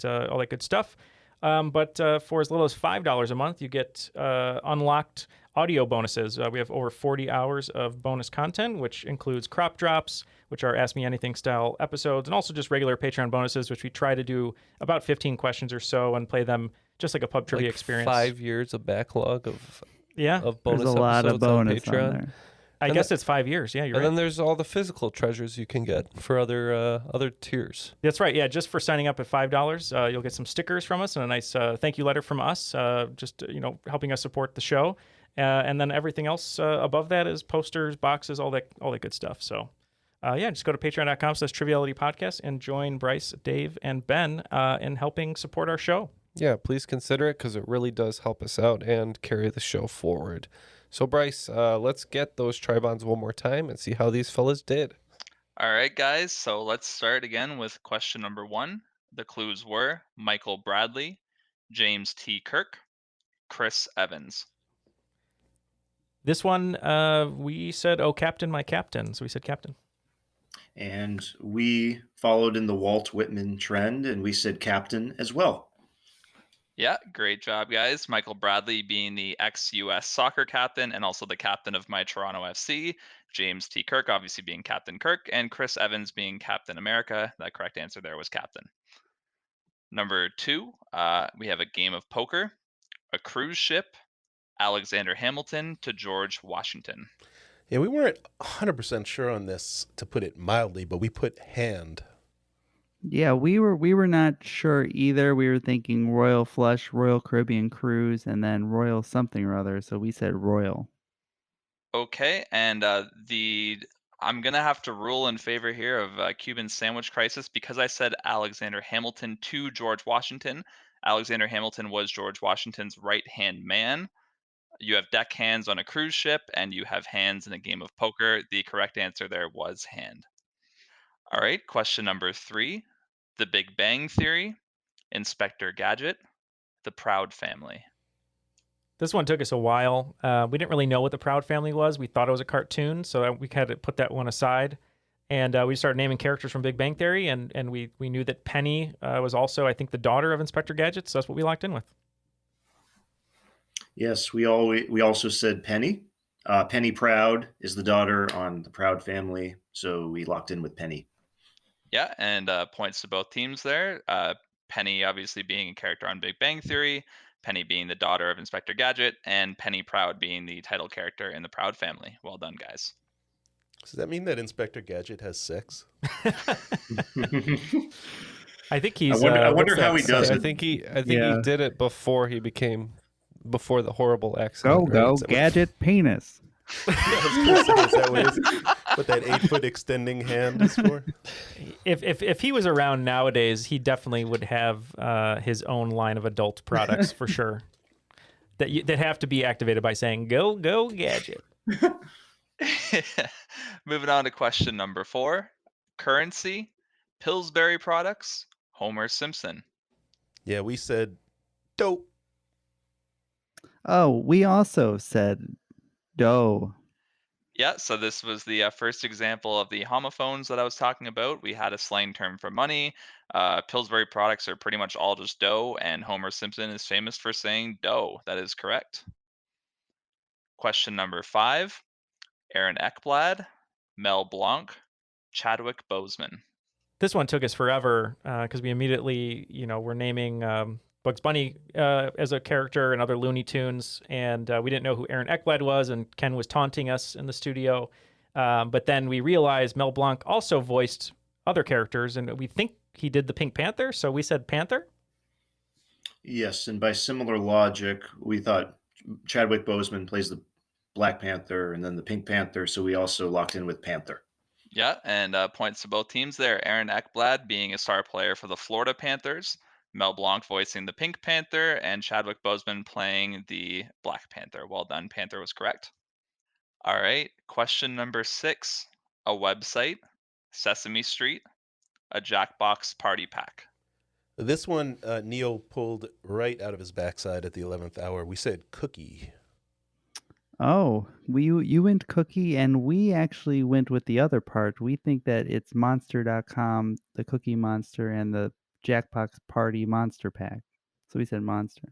[SPEAKER 8] good stuff. But for as little as $5 a month, you get unlocked audio bonuses. We have over 40 hours of bonus content, which includes crop drops, which are Ask Me Anything style episodes, and also just regular Patreon bonuses, which we try to do about 15 questions or so and play them just like a pub trivia experience.
[SPEAKER 7] 5 years of backlog of bonus
[SPEAKER 1] There's a lot of bonus on there.
[SPEAKER 8] I guess it's 5 years. Yeah, you're right.
[SPEAKER 7] And then there's all the physical treasures you can get for other tiers.
[SPEAKER 8] That's right. Yeah, just for signing up at $5, you'll get some stickers from us and a nice thank you letter from us, just helping us support the show. And then everything else above that is posters, boxes, all that good stuff. So, just go to patreon.com/trivialitypodcast and join Bryce, Dave, and Ben in helping support our show.
[SPEAKER 7] Yeah, please consider it because it really does help us out and carry the show forward. So, Bryce, let's get those Tribonds one more time and see how these fellas did.
[SPEAKER 11] All right, guys. So let's start again with question number 1. The clues were Michael Bradley, James T. Kirk, Chris Evans.
[SPEAKER 8] This one, we said, "Oh, Captain, my Captain." So we said Captain.
[SPEAKER 10] And we followed in the Walt Whitman trend, and we said Captain as well.
[SPEAKER 11] Yeah, great job, guys. Michael Bradley being the ex-US soccer captain and also the captain of my Toronto FC. James T. Kirk obviously being Captain Kirk, and Chris Evans being Captain America. The correct answer there was Captain. Number 2, we have a game of poker, a cruise ship, Alexander Hamilton to George Washington.
[SPEAKER 9] Yeah, we weren't 100% sure on this, to put it mildly, but we put hand.
[SPEAKER 1] Yeah, we were not sure either. We were thinking Royal Flush, Royal Caribbean Cruise, and then Royal something or other. So we said Royal.
[SPEAKER 11] Okay, and I'm gonna have to rule in favor here of Cuban Sandwich Crisis because I said Alexander Hamilton to George Washington. Alexander Hamilton was George Washington's right-hand man. You have deck hands on a cruise ship, and you have hands in a game of poker. The correct answer there was hand. All right, question number 3. The Big Bang Theory, Inspector Gadget, The Proud Family.
[SPEAKER 8] This one took us a while. We didn't really know what the Proud Family was. We thought it was a cartoon, so we had to put that one aside. And we started naming characters from Big Bang Theory, and we knew that Penny was also, I think, the daughter of Inspector Gadget, so that's what we locked in with.
[SPEAKER 10] Yes, we also said Penny. Penny Proud is the daughter on the Proud Family, so we locked in with Penny.
[SPEAKER 11] Yeah, and points to both teams there. Penny obviously being a character on Big Bang Theory, Penny being the daughter of Inspector Gadget, and Penny Proud being the title character in the Proud Family. Well done, guys.
[SPEAKER 9] Does that mean that Inspector Gadget has sex?
[SPEAKER 8] I think he's.
[SPEAKER 10] I wonder how he does it.
[SPEAKER 7] I think he did it before the horrible accident.
[SPEAKER 1] Go,
[SPEAKER 7] right?
[SPEAKER 1] Gadget penis.
[SPEAKER 9] Is that what that 8-foot extending hand is for?
[SPEAKER 8] If he was around nowadays, he definitely would have his own line of adult products for sure. That have to be activated by saying "Go Gadget."
[SPEAKER 11] Moving on to question number 4. Currency, Pillsbury products, Homer Simpson.
[SPEAKER 9] Yeah, we said dope.
[SPEAKER 1] Oh, we also said dough.
[SPEAKER 11] Yeah, so this was the first example of the homophones that I was talking about. We had a slang term for money. Pillsbury products are pretty much all just dough, and Homer Simpson is famous for saying dough. That is correct. Question number 5. Aaron Ekblad, Mel Blanc, Chadwick Boseman.
[SPEAKER 8] This one took us forever because we immediately, were naming Bugs Bunny as a character and other Looney Tunes, and we didn't know who Aaron Ekblad was, and Ken was taunting us in the studio. But then we realized Mel Blanc also voiced other characters, and we think he did the Pink Panther, so we said Panther.
[SPEAKER 10] Yes, and by similar logic, we thought Chadwick Boseman plays the Black Panther and then the Pink Panther, so we also locked in with Panther.
[SPEAKER 11] Yeah, and points to both teams there. Aaron Ekblad being a star player for the Florida Panthers, Mel Blanc voicing the Pink Panther, and Chadwick Boseman playing the Black Panther. Well done, Panther was correct. All right, question number 6. A website, Sesame Street, a Jackbox Party Pack.
[SPEAKER 9] This one, Neal pulled right out of his backside at the 11th hour. We said cookie.
[SPEAKER 1] Oh, you went cookie, and we actually went with the other part. We think that it's monster.com, the Cookie Monster, and the Jackbox Party Monster Pack. So we said monster.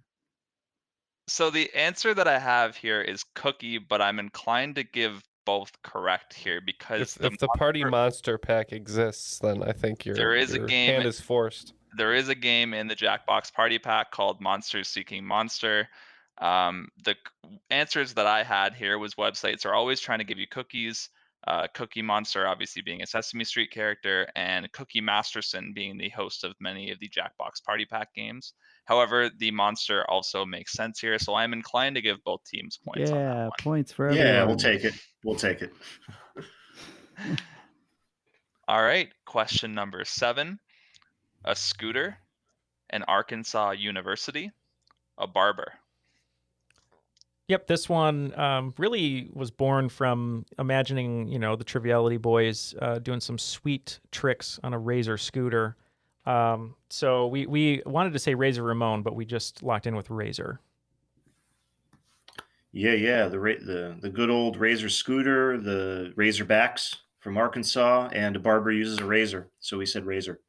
[SPEAKER 11] So the answer that I have here is cookie, but I'm inclined to give both correct here because
[SPEAKER 7] If the Party Monster Pack exists, then I think your hand is forced.
[SPEAKER 11] There is a game in the Jackbox Party Pack called Monsters Seeking Monster. The answers that I had here was websites are always trying to give you cookies. Cookie Monster obviously being a Sesame Street character, and Cookie Masterson being the host of many of the Jackbox Party Pack games. However, the monster also makes sense here, so I'm inclined to give both teams points on that one.
[SPEAKER 1] Points for everyone.
[SPEAKER 10] Yeah, we'll take it. We'll take it.
[SPEAKER 11] All right, question number 7. A scooter, an Arkansas University, a barber.
[SPEAKER 8] Yep, this one really was born from imagining, the Triviality boys doing some sweet tricks on a Razor scooter. So we wanted to say Razor Ramon, but we just locked in with Razor.
[SPEAKER 10] Yeah, the good old Razor scooter, the Razorbacks from Arkansas, and a barber uses a razor, so we said Razor.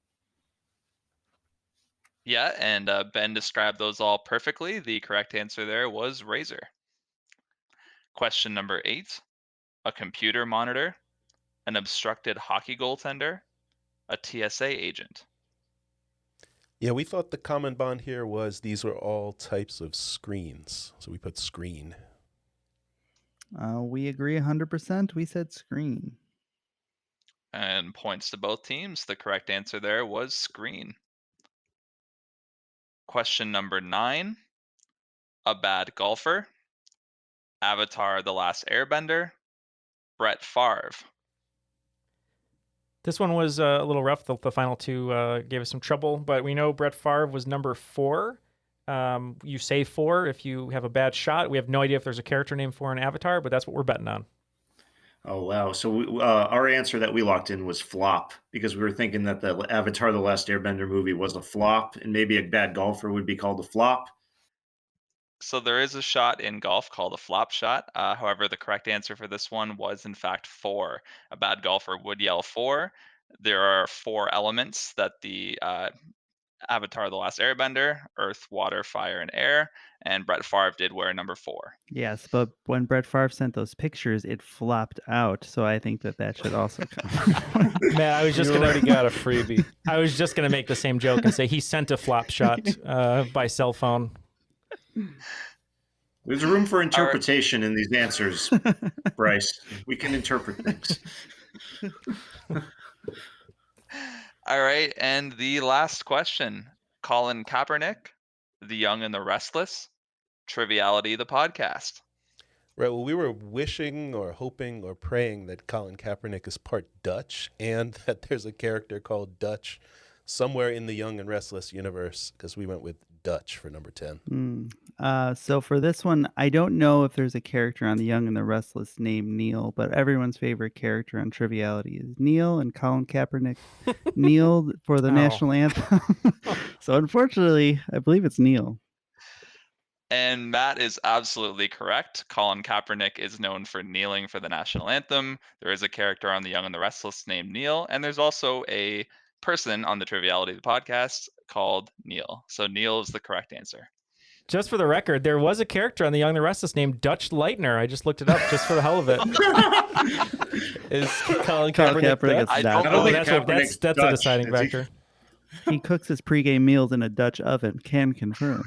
[SPEAKER 11] Yeah, and Ben described those all perfectly. The correct answer there was Razor. Question number 8. A computer monitor, an obstructed hockey goaltender, a TSA agent.
[SPEAKER 9] Yeah, we thought the common bond here was these were all types of screens. So we put screen.
[SPEAKER 1] We agree 100%. We said screen.
[SPEAKER 11] And points to both teams. The correct answer there was screen. Question number 9. A bad golfer, Avatar The Last Airbender, Brett Favre.
[SPEAKER 8] This one was a little rough. The final two gave us some trouble, but we know Brett Favre was number 4. You say 4 if you have a bad shot. We have no idea if there's a character named 4 in Avatar, but that's what we're betting on.
[SPEAKER 10] Oh, wow. So our answer that we locked in was flop because we were thinking that the Avatar The Last Airbender movie was a flop and maybe a bad golfer would be called a flop.
[SPEAKER 11] So there is a shot in golf called a flop shot. However, the correct answer for this one was in fact 4. A bad golfer would yell 4. There are 4 elements that the Avatar The Last Airbender, earth, water, fire, and air, and Brett Favre did wear number 4.
[SPEAKER 1] Yes, but when Brett Favre sent those pictures, it flopped out. So I think that should also count.
[SPEAKER 8] Man, I was just
[SPEAKER 7] You
[SPEAKER 8] gonna
[SPEAKER 7] already got a freebie.
[SPEAKER 8] I was just gonna make the same joke and say he sent a flop shot by cell phone.
[SPEAKER 10] There's room for interpretation in these answers, Bryce. We can interpret things.
[SPEAKER 11] All right, and the last question. Colin Kaepernick, The Young and the Restless, Triviality the podcast.
[SPEAKER 9] Right. Well, we were wishing or hoping or praying that Colin Kaepernick is part Dutch and that there's a character called Dutch somewhere in the Young and Restless universe because we went with Dutch for number 10.
[SPEAKER 1] So for this one, I don't know if there's a character on The Young and the Restless named Neal, but everyone's favorite character on Triviality is Neal, and Colin Kaepernick kneeled for the national anthem. So unfortunately, I believe it's Neal.
[SPEAKER 11] And Matt is absolutely correct. Colin Kaepernick is known for kneeling for the national anthem. There is a character on The Young and the Restless named Neal, and there's also a person on the Triviality of the podcast called Neal. So Neal is the correct answer.
[SPEAKER 8] Just for the record, there was a character on The Young and the Restless named Dutch Lightner. I just looked it up just for the hell of it.
[SPEAKER 7] Is Colin
[SPEAKER 1] Colin
[SPEAKER 7] Kaepernick
[SPEAKER 1] Kaepernick
[SPEAKER 7] Dutch?
[SPEAKER 1] is
[SPEAKER 11] I don't
[SPEAKER 1] Dutch.
[SPEAKER 11] know.
[SPEAKER 8] That's a
[SPEAKER 10] Dutch,
[SPEAKER 8] deciding
[SPEAKER 10] is he?
[SPEAKER 8] factor.
[SPEAKER 1] He cooks his pregame meals in a Dutch oven. Can confirm.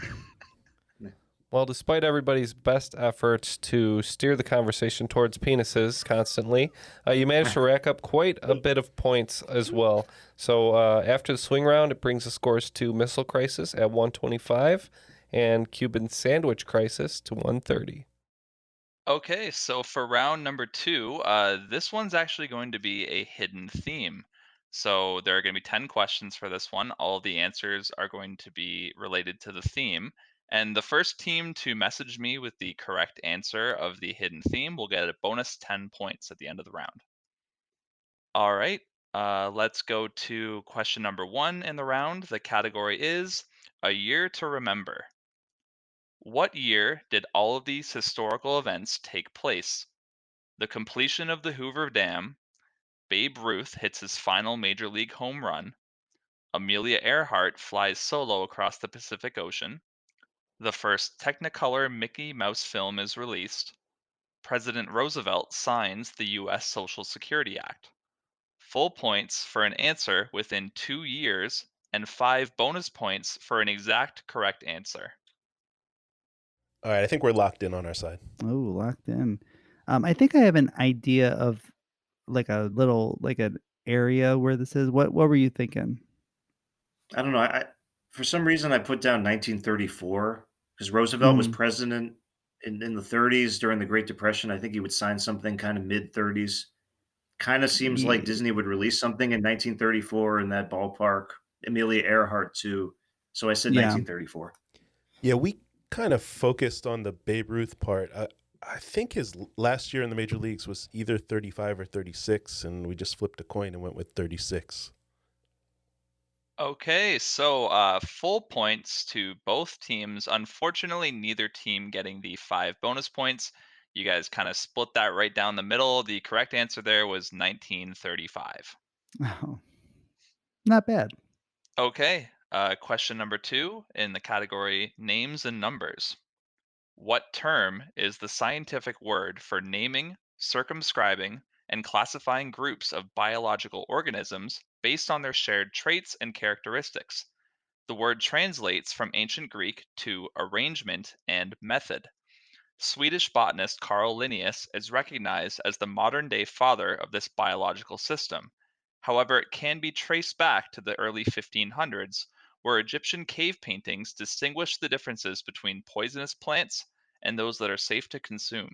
[SPEAKER 7] Well, despite everybody's best efforts to steer the conversation towards penises constantly, you managed to rack up quite a bit of points as well. So after the swing round, it brings the scores to Missile Crisis at 125 and Cuban Sandwich Crisis to 130.
[SPEAKER 11] Okay, so for round number 2, this one's actually going to be a hidden theme. So there are going to be 10 questions for this one. All of the answers are going to be related to the theme. And the first team to message me with the correct answer of the hidden theme will get a bonus 10 points at the end of the round. All right, let's go to question number 1 in the round. The category is A Year to Remember. What year did all of these historical events take place? The completion of the Hoover Dam, Babe Ruth hits his final major league home run, Amelia Earhart flies solo across the Pacific Ocean, the first Technicolor Mickey Mouse film is released, President Roosevelt signs the U.S. Social Security Act. Full points for an answer within 2 years, and 5 bonus points for an exact correct answer.
[SPEAKER 9] All right. I think we're locked in on our side.
[SPEAKER 1] Oh, locked in. I think I have an idea of like an area where this is. What were you thinking?
[SPEAKER 10] I don't know. I for some reason I put down 1934 because Roosevelt was
[SPEAKER 1] Mhm.
[SPEAKER 10] president in the 30s during the Great Depression. I think he would sign something kind of mid 30s. Kind of seems like
[SPEAKER 1] Ye-
[SPEAKER 10] Disney would release something in 1934 in that ballpark. Amelia Earhart too. So I said
[SPEAKER 1] Yeah.
[SPEAKER 10] 1934.
[SPEAKER 9] Yeah, we kind of focused on the Babe Ruth part. I think his last year in the major leagues was either 35 or 36, and we just flipped a coin and went with 36.
[SPEAKER 11] Okay, so full points to both teams. Unfortunately, neither team getting the 5 bonus points. You guys kind of split that right down the middle. The correct answer there was 1935.
[SPEAKER 1] Oh, not bad.
[SPEAKER 11] Okay, Question number 2 in the category names and numbers. What term is the scientific word for naming, circumscribing, and classifying groups of biological organisms based on their shared traits and characteristics? The word translates from ancient Greek to arrangement and method. Swedish botanist Carl Linnaeus is recognized as the modern day father of this biological system. However, it can be traced back to the early 1500s, where Egyptian cave paintings distinguish the differences between poisonous plants and those that are safe to consume.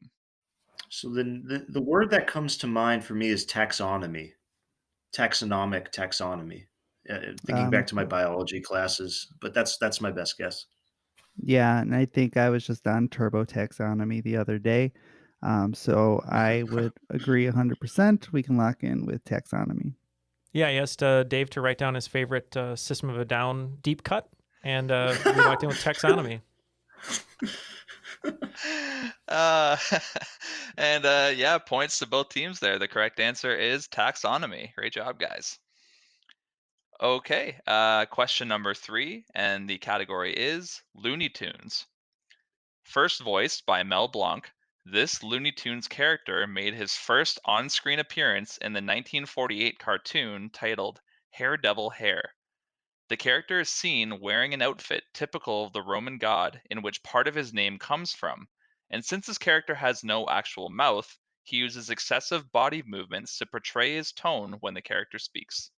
[SPEAKER 10] So then the word that comes to mind for me is taxonomy, taxonomic taxonomy. Thinking back
[SPEAKER 1] Um,
[SPEAKER 10] to my biology classes, but that's my best guess.
[SPEAKER 1] yeah, and I think I was just on Turbo Taxonomy the other day. So I would agree 100%. We can lock in with taxonomy.
[SPEAKER 8] Yeah, I asked Dave to write down his favorite System of a Down deep cut, and we locked in with taxonomy.
[SPEAKER 11] Uh, and yeah, points to both teams there. The correct answer is taxonomy. Great job, guys. Okay, question number 3, and the category is Looney Tunes. First voiced by Mel Blanc, this Looney Tunes character made his first on screen appearance in the 1948 cartoon titled Hair Devil Hair. The character is seen wearing an outfit typical of the Roman god in which part of his name comes from, and since his character has no actual mouth, he uses excessive body movements to portray his tone when the character speaks.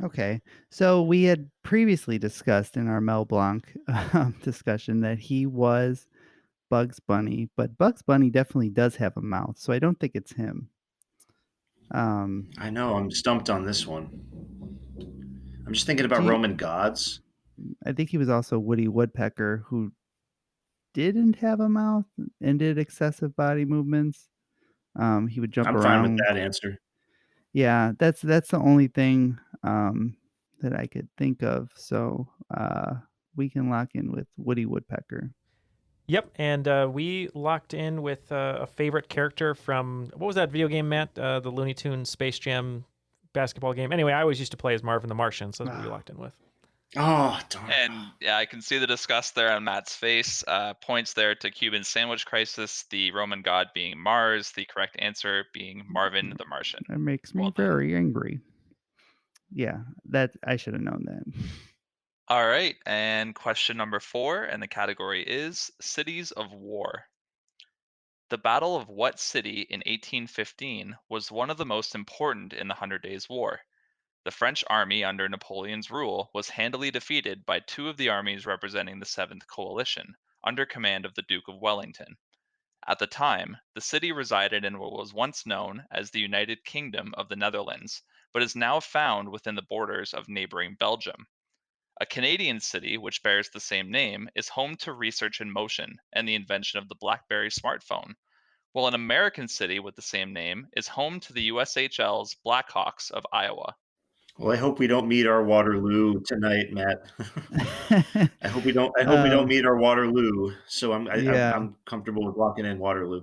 [SPEAKER 1] Okay. So we had previously discussed in our Mel Blanc discussion that he was Bugs Bunny, but Bugs Bunny definitely does have a mouth, so I don't think it's him.
[SPEAKER 10] I know I'm stumped on this one. I'm just thinking
[SPEAKER 1] Do
[SPEAKER 10] about
[SPEAKER 1] you,
[SPEAKER 10] Roman gods.
[SPEAKER 1] I think he was also Woody Woodpecker, who didn't have a mouth and did excessive body movements. He would jump
[SPEAKER 10] I'm fine with
[SPEAKER 1] around.
[SPEAKER 10] that answer.
[SPEAKER 1] Yeah, that's the only thing that I could think of. So we can lock in with Woody Woodpecker.
[SPEAKER 8] Yep, and we locked in with a favorite character from, what was that video game, Matt? The Looney Tunes Space Jam basketball game. Anyway, I always used to play as Marvin the Martian, so that's what we locked in with.
[SPEAKER 10] Oh, darn.
[SPEAKER 11] And yeah, I can see the disgust there on Matt's face. Points there to Cuban Sandwich Crisis, the Roman god being Mars, the correct answer being Marvin the Martian.
[SPEAKER 1] That makes me
[SPEAKER 11] Well done.
[SPEAKER 1] very angry. Yeah, that I should have known that.
[SPEAKER 11] All right, and question number 4, and the category is Cities of War. The Battle of what city in 1815 was one of the most important in the Hundred Days' War? The French army under Napoleon's rule was handily defeated by 2 of the armies representing the Seventh Coalition, under command of the Duke of Wellington. At the time, the city resided in what was once known as the United Kingdom of the Netherlands, but is now found within the borders of neighboring Belgium. A Canadian city, which bears the same name, is home to Research in Motion and the invention of the BlackBerry smartphone, while an American city with the same name is home to the USHL's Blackhawks of Iowa.
[SPEAKER 10] Well, I hope we don't meet our Waterloo tonight, Matt. I hope we don't. I hope we don't meet our Waterloo. So
[SPEAKER 1] Yeah.
[SPEAKER 10] I'm comfortable with locking in Waterloo.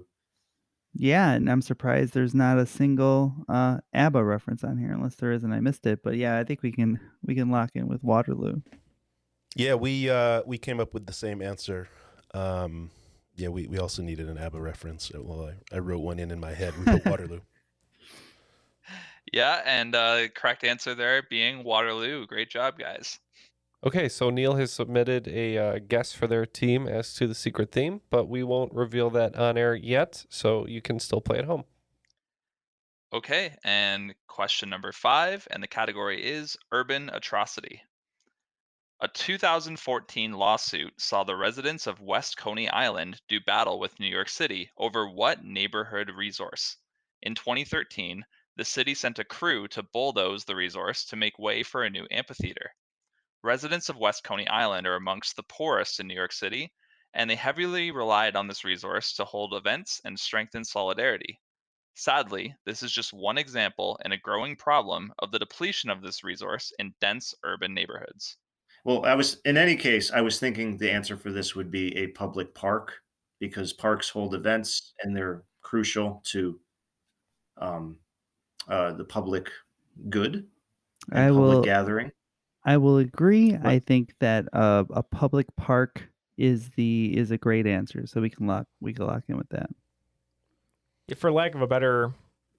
[SPEAKER 1] Yeah, and I'm surprised there's not a single ABBA reference on here, unless there is and I missed it. But yeah, I think we can lock in with Waterloo.
[SPEAKER 9] Yeah, we came up with the same answer. Yeah, we also needed an ABBA reference. Well, I wrote one in my head. We put Waterloo.
[SPEAKER 11] Yeah, and correct answer there being Waterloo. Great job, guys.
[SPEAKER 7] Okay, so Neal has submitted a guess for their team as to the secret theme, but we won't reveal that on air yet, so you can still play at home.
[SPEAKER 11] Okay, and question number 5, and the category is Urban Atrocity. A 2014 lawsuit saw the residents of West Coney Island do battle with New York City over what neighborhood resource? In 2013, the city sent a crew to bulldoze the resource to make way for a new amphitheater. Residents of West Coney Island are amongst the poorest in New York City, and they heavily relied on this resource to hold events and strengthen solidarity. Sadly, this is just one example and a growing problem of the depletion of this resource in dense urban neighborhoods.
[SPEAKER 10] Well, in any case, I was thinking the answer for this would be a public park because parks hold events and they're crucial to um, the public good and
[SPEAKER 1] I
[SPEAKER 10] public
[SPEAKER 1] will
[SPEAKER 10] gathering.
[SPEAKER 1] I will agree.
[SPEAKER 9] Right.
[SPEAKER 1] I think that a public park is a great answer, so we can lock in with that.
[SPEAKER 8] For lack of a better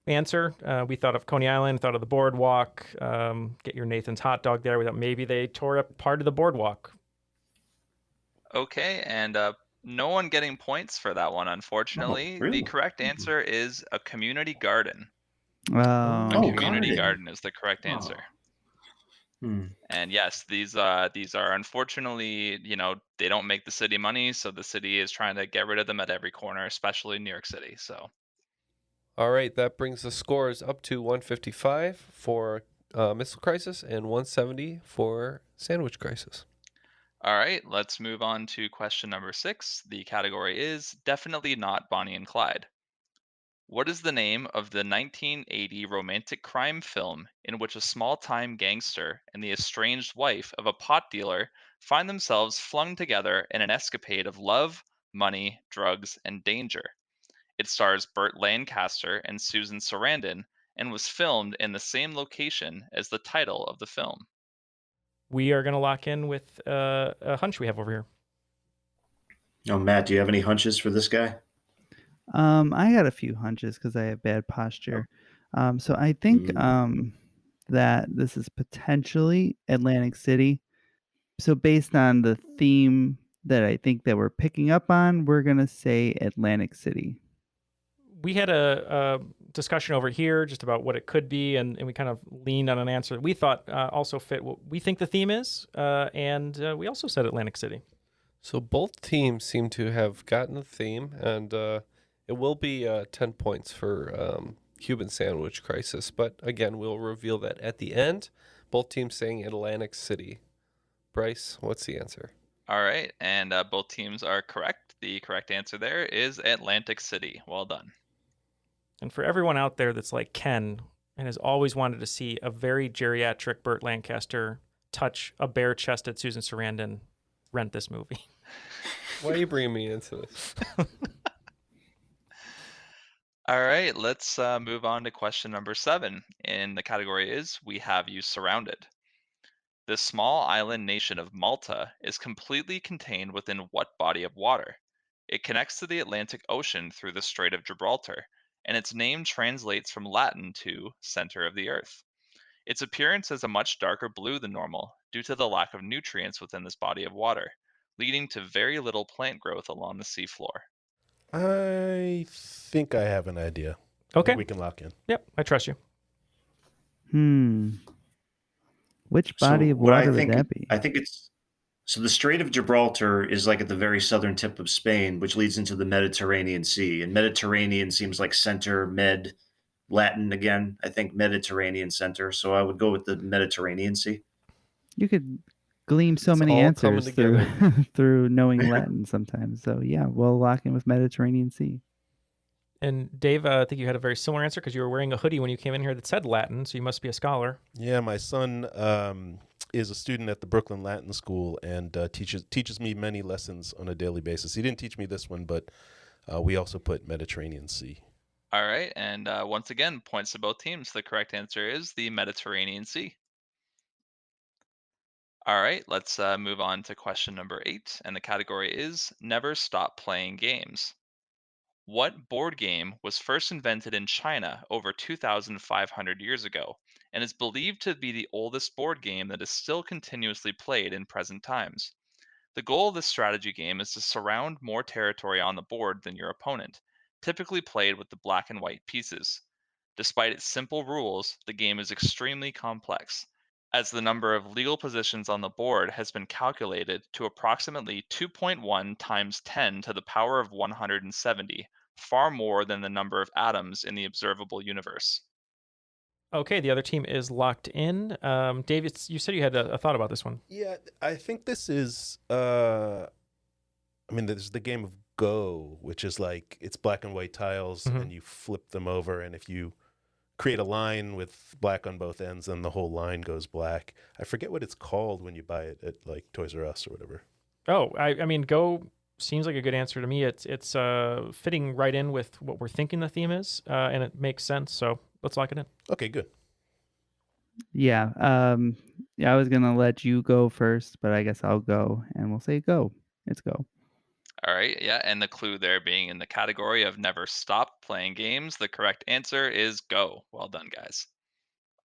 [SPEAKER 8] answer, we thought of Coney Island, thought of the boardwalk. Get your Nathan's hot dog there. We thought maybe they tore up part of the boardwalk.
[SPEAKER 11] Okay, and no one getting points for that one, unfortunately.
[SPEAKER 10] really?
[SPEAKER 11] The correct answer is a community garden. A
[SPEAKER 1] Oh,
[SPEAKER 11] community
[SPEAKER 10] garden.
[SPEAKER 11] garden is the correct answer. And yes, these are unfortunately, they don't make the city money, so the city is trying to get rid of them at every corner, especially New York City. So,
[SPEAKER 7] All right, that brings the scores up to 155 for Missile Crisis and 170 for Sandwich Crisis.
[SPEAKER 11] all right, let's move on to question number 6. The category is definitely not Bonnie and Clyde. What is the name of the 1980 romantic crime film in which a small-time gangster and the estranged wife of a pot dealer find themselves flung together in an escapade of love, money, drugs, and danger? It stars Burt Lancaster and Susan Sarandon and was filmed in the same location as the title of the film.
[SPEAKER 8] We are going to lock in with a hunch we have over here.
[SPEAKER 10] Oh, Matt, do you have any hunches for this guy?
[SPEAKER 1] I got a few hunches because I have bad posture. So I think that this is potentially Atlantic City. So based on the theme that I think that we're picking up on, we're gonna say Atlantic City.
[SPEAKER 8] We had a discussion over here just about what it could be, and we kind of leaned on an answer that we thought also fit what we think the theme is, and we also said Atlantic City.
[SPEAKER 7] So both teams seem to have gotten the theme, and it will be 10 points for Cuban Sandwich Crisis. But again, we'll reveal that at the end. Both teams saying Atlantic City. Bryce, what's the answer?
[SPEAKER 11] All right, and both teams are correct. The correct answer there is Atlantic City. Well done.
[SPEAKER 8] And for everyone out there that's like Ken and has always wanted to see a very geriatric Burt Lancaster touch a bare-chested Susan Sarandon, rent this movie.
[SPEAKER 7] Why are you bringing me into this?
[SPEAKER 11] All right, let's move on to question number 7. And the category is We Have You Surrounded. The small island nation of Malta is completely contained within what body of water? It connects to the Atlantic Ocean through the Strait of Gibraltar, and its name translates from Latin to center of the earth. Its appearance is a much darker blue than normal due to the lack of nutrients within this body of water, leading to very little plant growth along the seafloor.
[SPEAKER 9] I think I have an idea.
[SPEAKER 8] Okay.
[SPEAKER 9] We can lock in.
[SPEAKER 8] Yep, I trust you.
[SPEAKER 1] Which body of water would that be?
[SPEAKER 10] I think it's so the Strait of Gibraltar is like at the very southern tip of Spain, which leads into the Mediterranean Sea. And Mediterranean seems like center, med, Latin again. I think Mediterranean center. So I would go with the Mediterranean Sea.
[SPEAKER 1] You could glean so
[SPEAKER 7] It's
[SPEAKER 1] many
[SPEAKER 7] all coming
[SPEAKER 1] answers through
[SPEAKER 7] together.
[SPEAKER 1] through knowing Latin sometimes. So yeah, we'll lock in with Mediterranean Sea.
[SPEAKER 8] And Dave, I think you had a very similar answer because you were wearing a hoodie when you came in here that said Latin, so you must be a scholar.
[SPEAKER 9] Yeah, my son is a student at the Brooklyn Latin School and teaches me many lessons on a daily basis. He didn't teach me this one, but we also put Mediterranean Sea.
[SPEAKER 11] All right, and once again, points to both teams. The correct answer is the Mediterranean Sea. All right, let's move on to question number 8, and the category is Never Stop Playing Games. What board game was first invented in China over 2,500 years ago and is believed to be the oldest board game that is still continuously played in present times? The goal of this strategy game is to surround more territory on the board than your opponent, typically played with the black and white pieces. Despite its simple rules, the game is extremely complex, as the number of legal positions on the board has been calculated to approximately 2.1 times 10 to the power of 170, far more than the number of atoms in the observable universe.
[SPEAKER 8] Okay, the other team is locked in. Dave, you said you had a thought about this one.
[SPEAKER 9] Yeah, I think this is, there's the game of Go, which is like, it's black and white tiles, and you flip them over, and if you create a line with black on both ends, then the whole line goes black. I forget what it's called when you buy it at like Toys R Us or whatever.
[SPEAKER 8] Oh, I mean, Go seems like a good answer to me. It's fitting right in with what we're thinking the theme is, and it makes sense. So let's lock it in.
[SPEAKER 9] Okay, good.
[SPEAKER 1] Yeah. Yeah, I was gonna let you go first, but I guess I'll go and we'll say go. It's go.
[SPEAKER 11] All right, yeah, and the clue there being in the category of never stop playing games. The correct answer is go. Well done, guys.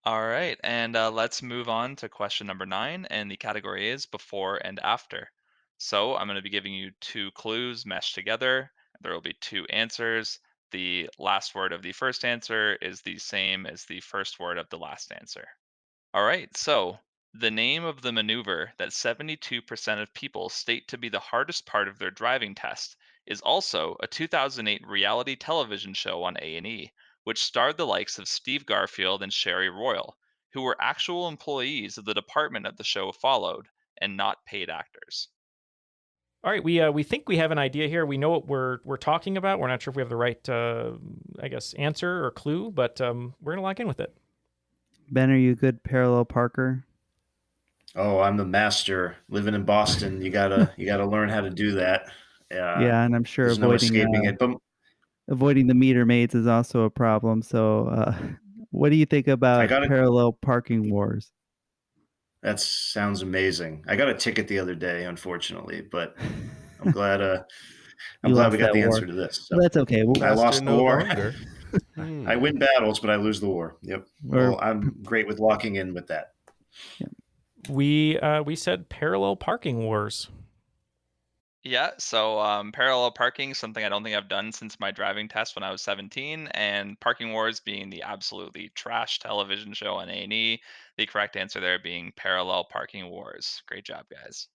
[SPEAKER 11] All right, and let's move on to question number 9, and the category is before and after. So I'm going to be giving you 2 clues meshed together. There will be 2 answers. The last word of the first answer is the same as the first word of the last answer. All right, so the name of the maneuver that 72% of people state to be the hardest part of their driving test is also a 2008 reality television show on A&E, which starred the likes of Steve Garfield and Sherry Royal, who were actual employees of the department that the show followed and not paid actors.
[SPEAKER 8] All right, we think we have an idea here. We know what we're talking about. We're not sure if we have the right, I guess, answer or clue, but we're gonna lock in with it.
[SPEAKER 1] Ben, are you a good parallel parker?
[SPEAKER 10] Oh, I'm the master. Living in Boston, you gotta learn how to do that.
[SPEAKER 1] Yeah, and I'm sure
[SPEAKER 10] There's no escaping it. But
[SPEAKER 1] avoiding the meter maids is also a problem. So, what do you think
[SPEAKER 10] I
[SPEAKER 1] about
[SPEAKER 10] got it.
[SPEAKER 1] parallel parking wars?
[SPEAKER 10] That sounds amazing. I got a ticket the other day, unfortunately, but I'm glad. I'm
[SPEAKER 1] You
[SPEAKER 10] glad we
[SPEAKER 1] lost
[SPEAKER 10] got
[SPEAKER 1] that
[SPEAKER 10] the
[SPEAKER 1] war.
[SPEAKER 10] answer to this.
[SPEAKER 1] Well,
[SPEAKER 10] So
[SPEAKER 1] that's okay.
[SPEAKER 10] I
[SPEAKER 9] Master
[SPEAKER 10] lost the
[SPEAKER 9] no
[SPEAKER 10] war.
[SPEAKER 9] longer.
[SPEAKER 10] I win battles, but I lose the war. Yep.
[SPEAKER 1] Or
[SPEAKER 10] Well, I'm great with locking in with that.
[SPEAKER 8] We said parallel parking wars.
[SPEAKER 11] Yeah, so parallel parking, something I don't think I've done since my driving test when I was 17, and Parking Wars being the absolutely trash television show on A&E. The correct answer there being Parallel Parking Wars. Great job, guys.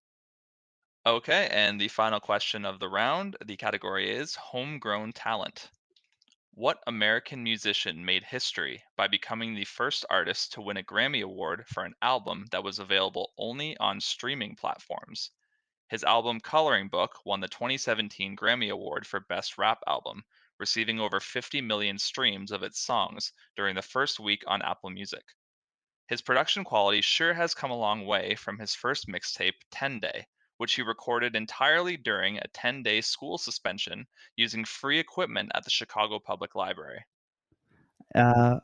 [SPEAKER 11] Okay, and the final question of the round, the category is homegrown talent. What American musician made history by becoming the first artist to win a Grammy Award for an album that was available only on streaming platforms? His album Coloring Book won the 2017 Grammy Award for Best Rap Album, receiving over 50 million streams of its songs during the first week on Apple Music. His production quality sure has come a long way from his first mixtape, 10 Day, which he recorded entirely during a 10-day school suspension using free equipment at the Chicago Public Library.
[SPEAKER 1] uh,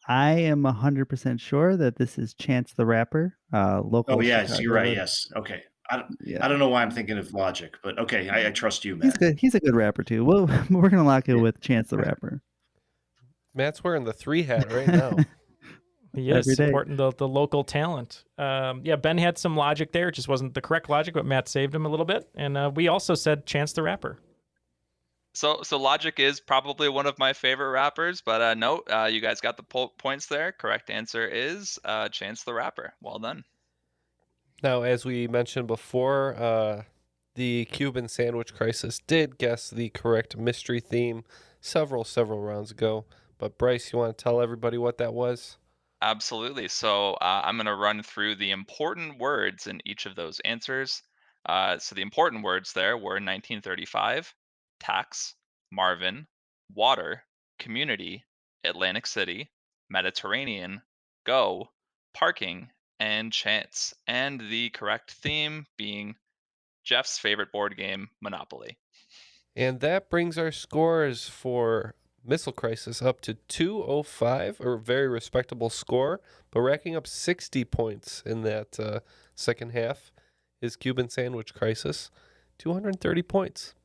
[SPEAKER 1] I am 100% sure that this is Chance the Rapper,
[SPEAKER 10] Oh
[SPEAKER 1] local
[SPEAKER 10] yes, you're
[SPEAKER 1] Chicago
[SPEAKER 10] right.
[SPEAKER 1] lit.
[SPEAKER 10] Yes. Okay. I
[SPEAKER 1] Yeah,
[SPEAKER 10] don't know why I'm thinking of Logic, but okay. I trust you,
[SPEAKER 1] he's
[SPEAKER 10] Matt.
[SPEAKER 1] good. He's a good rapper too. Well, we're gonna lock it
[SPEAKER 10] Yeah.
[SPEAKER 1] with Chance the Rapper
[SPEAKER 7] Matt's wearing the 3 hat right now.
[SPEAKER 8] He is
[SPEAKER 1] every day.
[SPEAKER 8] supporting the local talent. Yeah, Ben had some logic there. It just wasn't the correct logic, but Matt saved him a little bit. And we also said Chance the Rapper.
[SPEAKER 11] So Logic is probably one of my favorite rappers, but no, you guys got the points there. Correct answer is Chance the Rapper. Well done.
[SPEAKER 7] Now, as we mentioned before, the Cuban sandwich crisis did guess the correct mystery theme several rounds ago. But Bryce, you want to tell everybody what that was?
[SPEAKER 11] Absolutely. So I'm going to run through the important words in each of those answers. So the important words there were 1935, tax, Marvin, water, community, Atlantic City, Mediterranean, go, parking, and chance. And the correct theme being Jeff's favorite board game, Monopoly.
[SPEAKER 7] And that brings our scores for Missile Crisis up to 205, a very respectable score, but racking up 60 points in that second half is Cuban Sandwich Crisis, 230 points.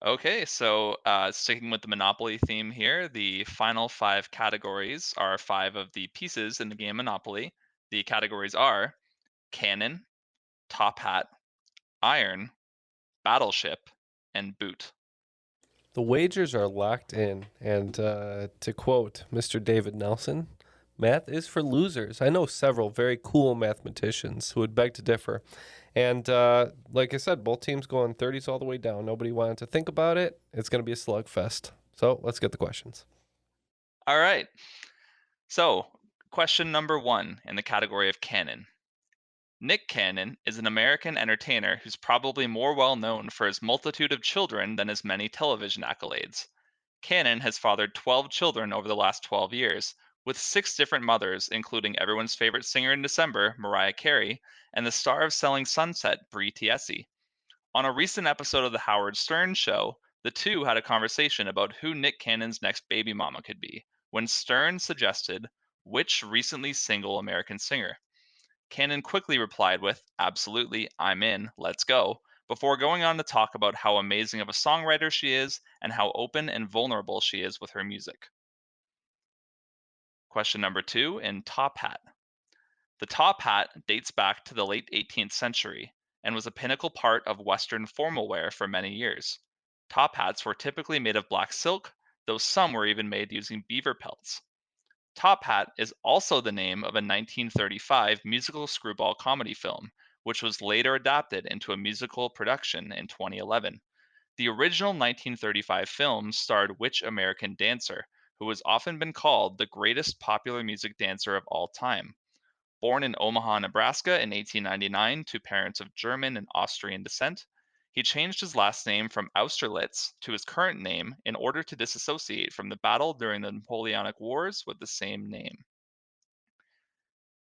[SPEAKER 11] Okay, so sticking with the Monopoly theme here, the final 5 categories are 5 of the pieces in the game Monopoly. The categories are cannon, top hat, iron, battleship, and boot.
[SPEAKER 7] The wagers are locked in, and to quote Mr. David Nelson, math is for losers. I know several very cool mathematicians who would beg to differ. And like I said, both teams going 30s all the way down. Nobody wanted to think about it. It's going to be a slugfest. So let's get the questions.
[SPEAKER 11] All right. So, question number 1 in the category of cannon. Nick Cannon is an American entertainer who's probably more well known for his multitude of children than his many television accolades. Cannon has fathered 12 children over the last 12 years, with 6 different mothers, including everyone's favorite singer in December, Mariah Carey, and the star of Selling Sunset, Brie Tiesi. On a recent episode of The Howard Stern Show, the two had a conversation about who Nick Cannon's next baby mama could be, when Stern suggested, Which recently single American singer? Cannon quickly replied with, "Absolutely, I'm in, let's go," before going on to talk about how amazing of a songwriter she is and how open and vulnerable she is with her music. Question number 2 in Top Hat. The top hat dates back to the late 18th century and was a pinnacle part of Western formal wear for many years. Top hats were typically made of black silk, though some were even made using beaver pelts. Top Hat is also the name of a 1935 musical screwball comedy film, which was later adapted into a musical production in 2011. The original 1935 film starred which American dancer, who has often been called the greatest popular music dancer of all time? Born in Omaha, Nebraska in 1899 to parents of German and Austrian descent, he changed his last name from Austerlitz to his current name in order to disassociate from the battle during the Napoleonic Wars with the same name.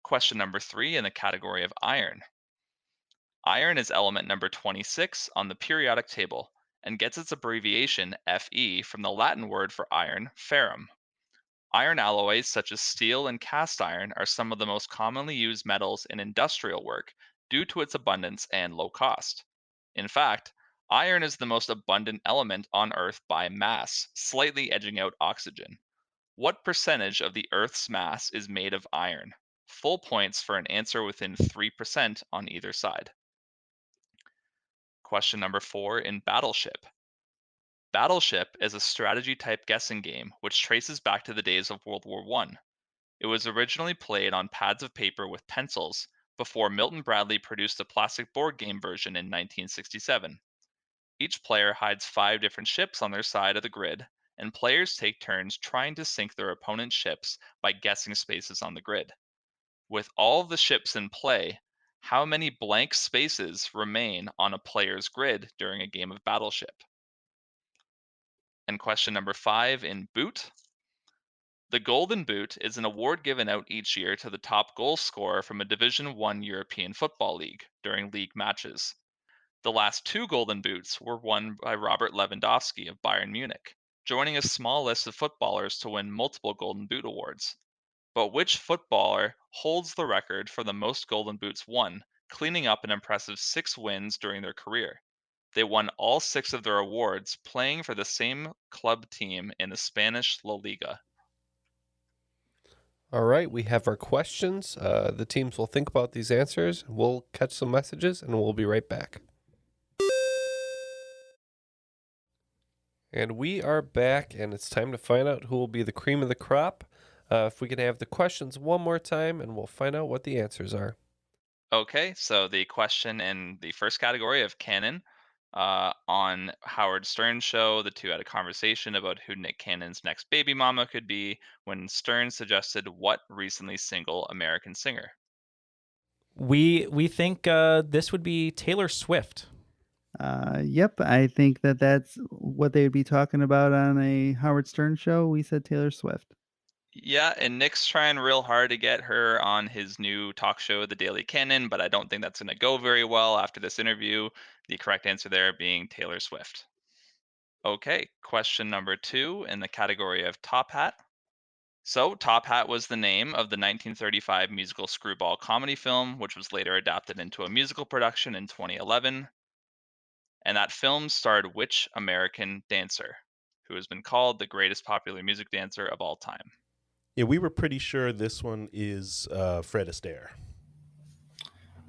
[SPEAKER 11] Question number 3 in the category of iron. Iron is element number 26 on the periodic table and gets its abbreviation Fe from the Latin word for iron, ferrum. Iron alloys such as steel and cast iron are some of the most commonly used metals in industrial work due to its abundance and low cost. In fact, iron is the most abundant element on Earth by mass, slightly edging out oxygen. What percentage of the Earth's mass is made of iron? Full points for an answer within 3% on either side. Question number 4 in Battleship. Battleship is a strategy type guessing game which traces back to the days of World War I. It was originally played on pads of paper with pencils before Milton Bradley produced a plastic board game version in 1967. Each player hides 5 different ships on their side of the grid, and players take turns trying to sink their opponent's ships by guessing spaces on the grid. With all of the ships in play, how many blank spaces remain on a player's grid during a game of Battleship? And question number 5 in Boot. The Golden Boot is an award given out each year to the top goal scorer from a Division I European football league during league matches. The last 2 Golden Boots were won by Robert Lewandowski of Bayern Munich, joining a small list of footballers to win multiple Golden Boot awards. But which footballer holds the record for the most Golden Boots won, cleaning up an impressive 6 wins during their career? They won all 6 of their awards playing for the same club team in the Spanish La Liga.
[SPEAKER 7] All right, we have our questions. The teams will think about these answers. We'll catch some messages, and we'll be right back. And we are back, and it's time to find out who will be the cream of the crop. If we can have the questions one more time, and we'll find out what the answers are.
[SPEAKER 11] Okay, so the question in the first category of canon, on Howard Stern's show, the two had a conversation about who Nick Cannon's next baby mama could be when Stern suggested what recently single American singer.
[SPEAKER 8] We think this would be Taylor Swift.
[SPEAKER 1] Yep, I think that's what they would be talking about on a Howard Stern show. We said Taylor Swift.
[SPEAKER 11] Yeah, and Nick's trying real hard to get her on his new talk show, The Daily Canon, but I don't think that's going to go very well after this interview. The correct answer there being Taylor Swift. Okay, question number 2 in the category of Top Hat. So, Top Hat was the name of the 1935 musical screwball comedy film, which was later adapted into a musical production in 2011. And that film starred which American dancer, who has been called the greatest popular music dancer of all time?
[SPEAKER 9] Yeah, we were pretty sure this one is Fred Astaire.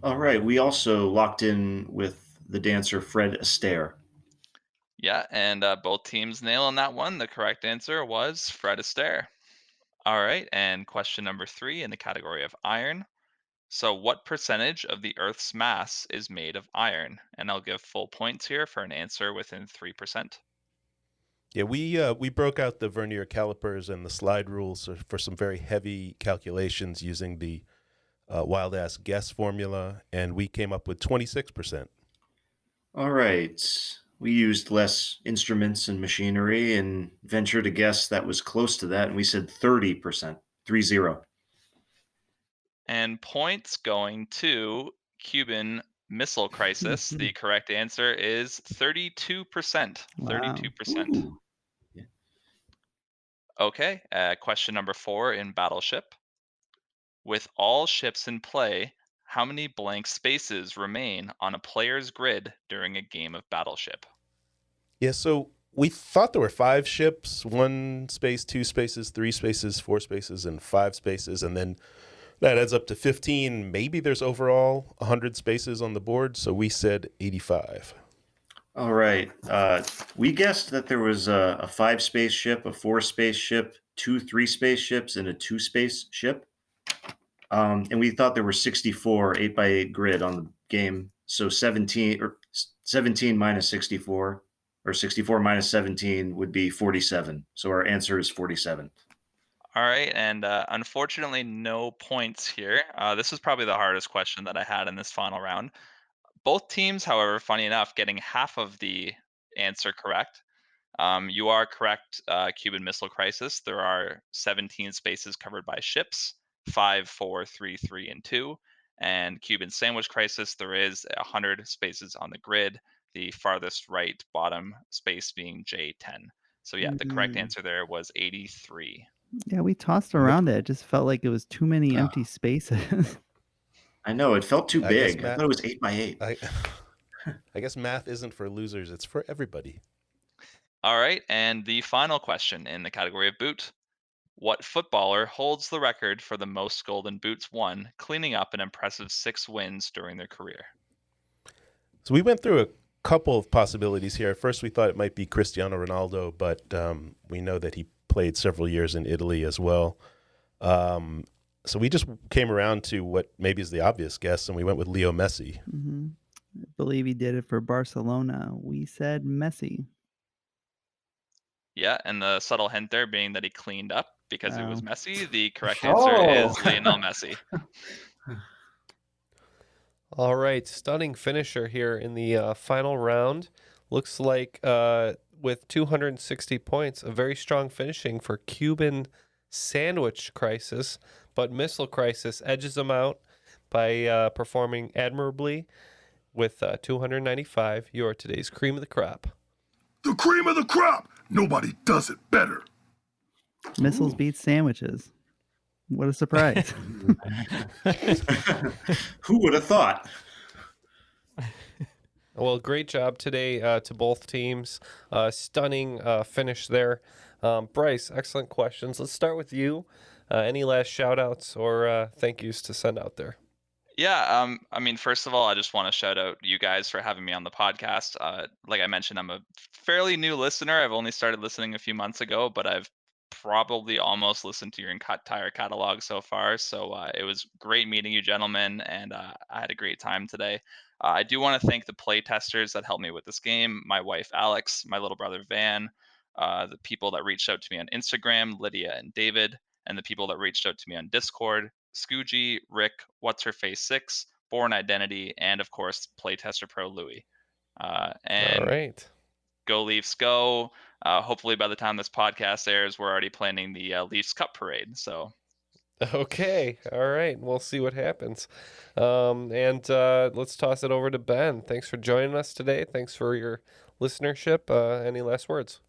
[SPEAKER 10] All right. We also locked in with the dancer Fred Astaire.
[SPEAKER 11] Yeah, and both teams nail on that one. The correct answer was Fred Astaire. All right, and question number 3 in the category of iron. So, what percentage of the Earth's mass is made of iron? And I'll give full points here for an answer within 3%.
[SPEAKER 9] Yeah, we broke out the vernier calipers and the slide rules for some very heavy calculations using the wild ass guess formula, and we came up with 26%.
[SPEAKER 10] All right. We used less instruments and machinery and ventured to guess that was close to that, and we said 30%. 30.
[SPEAKER 11] And points going to Cuban Missile Crisis. The correct answer is 32%. 32%.
[SPEAKER 10] Ooh. Yeah.
[SPEAKER 11] Okay, question number 4 in Battleship. With all ships in play, how many blank spaces remain on a player's grid during a game of Battleship?
[SPEAKER 9] Yeah, so we thought there were 5 ships, 1 space, 2 spaces, 3 spaces, 4 spaces, and 5 spaces, and then that adds up to 15. Maybe there's overall 100 spaces on the board, so we said 85.
[SPEAKER 10] All right. We guessed that there was a 5-space ship, a 4-space ship, 2 3-space ships, and a 2-space ship. And we thought there were 64 8x8 grid on the game. So 17 minus 64 or 64 minus 17 would be 47. So our answer is 47.
[SPEAKER 11] All right, and unfortunately, no points here. This was probably the hardest question that I had in this final round. Both teams, however, funny enough, getting half of the answer correct. You are correct, Cuban Missile Crisis. There are 17 spaces covered by ships, 5, 4, 3, 3, and 2. And Cuban Sandwich Crisis, there is 100 spaces on the grid, the farthest right bottom space being J10. So yeah, the correct
[SPEAKER 1] Mhm.
[SPEAKER 11] answer there was 83.
[SPEAKER 1] Yeah, we tossed around it. It just felt like it was too many
[SPEAKER 9] Ah.
[SPEAKER 1] empty spaces.
[SPEAKER 10] I know it felt too
[SPEAKER 9] I guess
[SPEAKER 10] big. I
[SPEAKER 9] Matt-
[SPEAKER 10] thought it was 8x8.
[SPEAKER 9] I guess math isn't for losers, it's for everybody.
[SPEAKER 11] All right, and the final question in the category of boot. What footballer holds the record for the most golden boots won, cleaning up an impressive 6 wins during their career?
[SPEAKER 9] So we went through a couple of possibilities here. At first, we thought it might be Cristiano Ronaldo, but we know that he played several years in Italy as well. So we just came around to what maybe is the obvious guess, and we went with Leo Messi.
[SPEAKER 1] Hmm. I believe he did it for Barcelona. We said Messi.
[SPEAKER 11] Yeah, and the subtle hint there being that he cleaned up because it was
[SPEAKER 1] Oh.
[SPEAKER 11] Messi. The correct answer is
[SPEAKER 10] Oh.
[SPEAKER 11] Lionel Messi.
[SPEAKER 7] All right, stunning finisher here in the final round. Looks like with 260 points, a very strong finishing for Cuban Sandwich Crisis, but Missile Crisis edges them out by performing admirably with 295. You are today's cream of the crop.
[SPEAKER 2] The cream of the crop! Nobody does it better.
[SPEAKER 1] Missiles beat sandwiches. What a surprise.
[SPEAKER 10] Who would have thought?
[SPEAKER 7] Well, great job today to both teams. Stunning finish there. Bryce, excellent questions. Let's start with you. Any last shout outs or thank yous to send out there?
[SPEAKER 11] Yeah, I mean, first of all, I just want to shout out you guys for having me on the podcast. Like I mentioned, I'm a fairly new listener. I've only started listening a few months ago, but I've probably almost listened to your entire catalog so far. So it was great meeting you, gentlemen, and I had a great time today. I do want to thank the play testers that helped me with this game, my wife, Alex, my little brother, Van, the people that reached out to me on Instagram, Lydia and David, and the people that reached out to me on Discord, Scoogy, Rick, What's Her Face 6, Born Identity, and of course, Playtester Pro Louie.
[SPEAKER 7] All
[SPEAKER 11] And
[SPEAKER 7] right.
[SPEAKER 11] go Leafs, go. Hopefully, by the time this podcast airs, we're already planning the Leafs Cup parade. So,
[SPEAKER 7] Okay. All right. We'll see what happens. And let's toss it over to Ben. Thanks for joining us today. Thanks for your listenership. Any last words?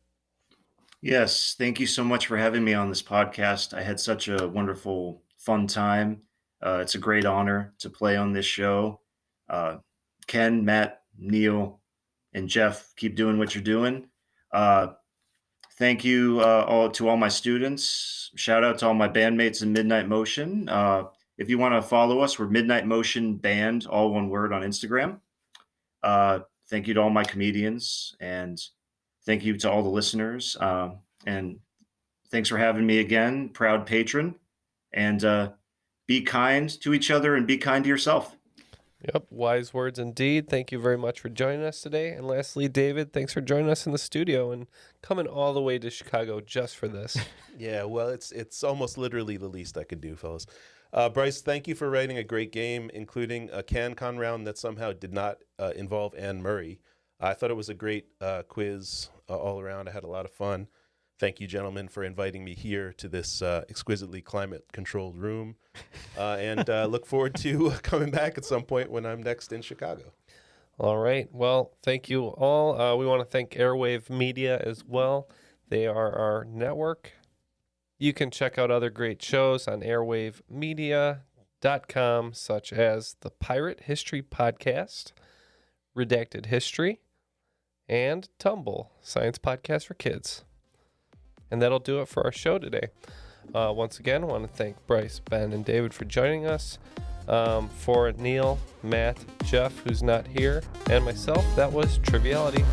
[SPEAKER 10] Yes, thank you so much for having me on this podcast. I had such a wonderful, fun time. It's a great honor to play on this show. Ken, Matt, Neal, and Jeff, keep doing what you're doing. Thank you all my students. Shout out to all my bandmates in Midnight Motion. If you want to follow us, we're Midnight Motion Band, all one word on Instagram. Thank you to all my comedians, and thank you to all the listeners. And thanks for having me again, proud patron. And be kind to each other and be kind to yourself.
[SPEAKER 7] Yep, wise words indeed. Thank you very much for joining us today. And lastly, David, thanks for joining us in the studio and coming all the way to Chicago just for this.
[SPEAKER 9] Yeah, well, it's almost literally the least I could do, fellas. Bryce, thank you for writing a great game, including a CanCon round that somehow did not involve Anne Murray. I thought it was a great quiz all around. I had a lot of fun. Thank you, gentlemen, for inviting me here to this exquisitely climate-controlled room. And look forward to coming back at some point when I'm next in Chicago.
[SPEAKER 7] All right. Well, thank you all. We want to thank Airwave Media as well. They are our network. You can check out other great shows on airwavemedia.com, such as the Pirate History Podcast, Redacted History, and Tumble, Science Podcast for Kids. And that'll do it for our show today. Once again, I want to thank Bryce, Ben, and David for joining us. For Neal, Matt, Jeff, who's not here, and myself, that was Triviality.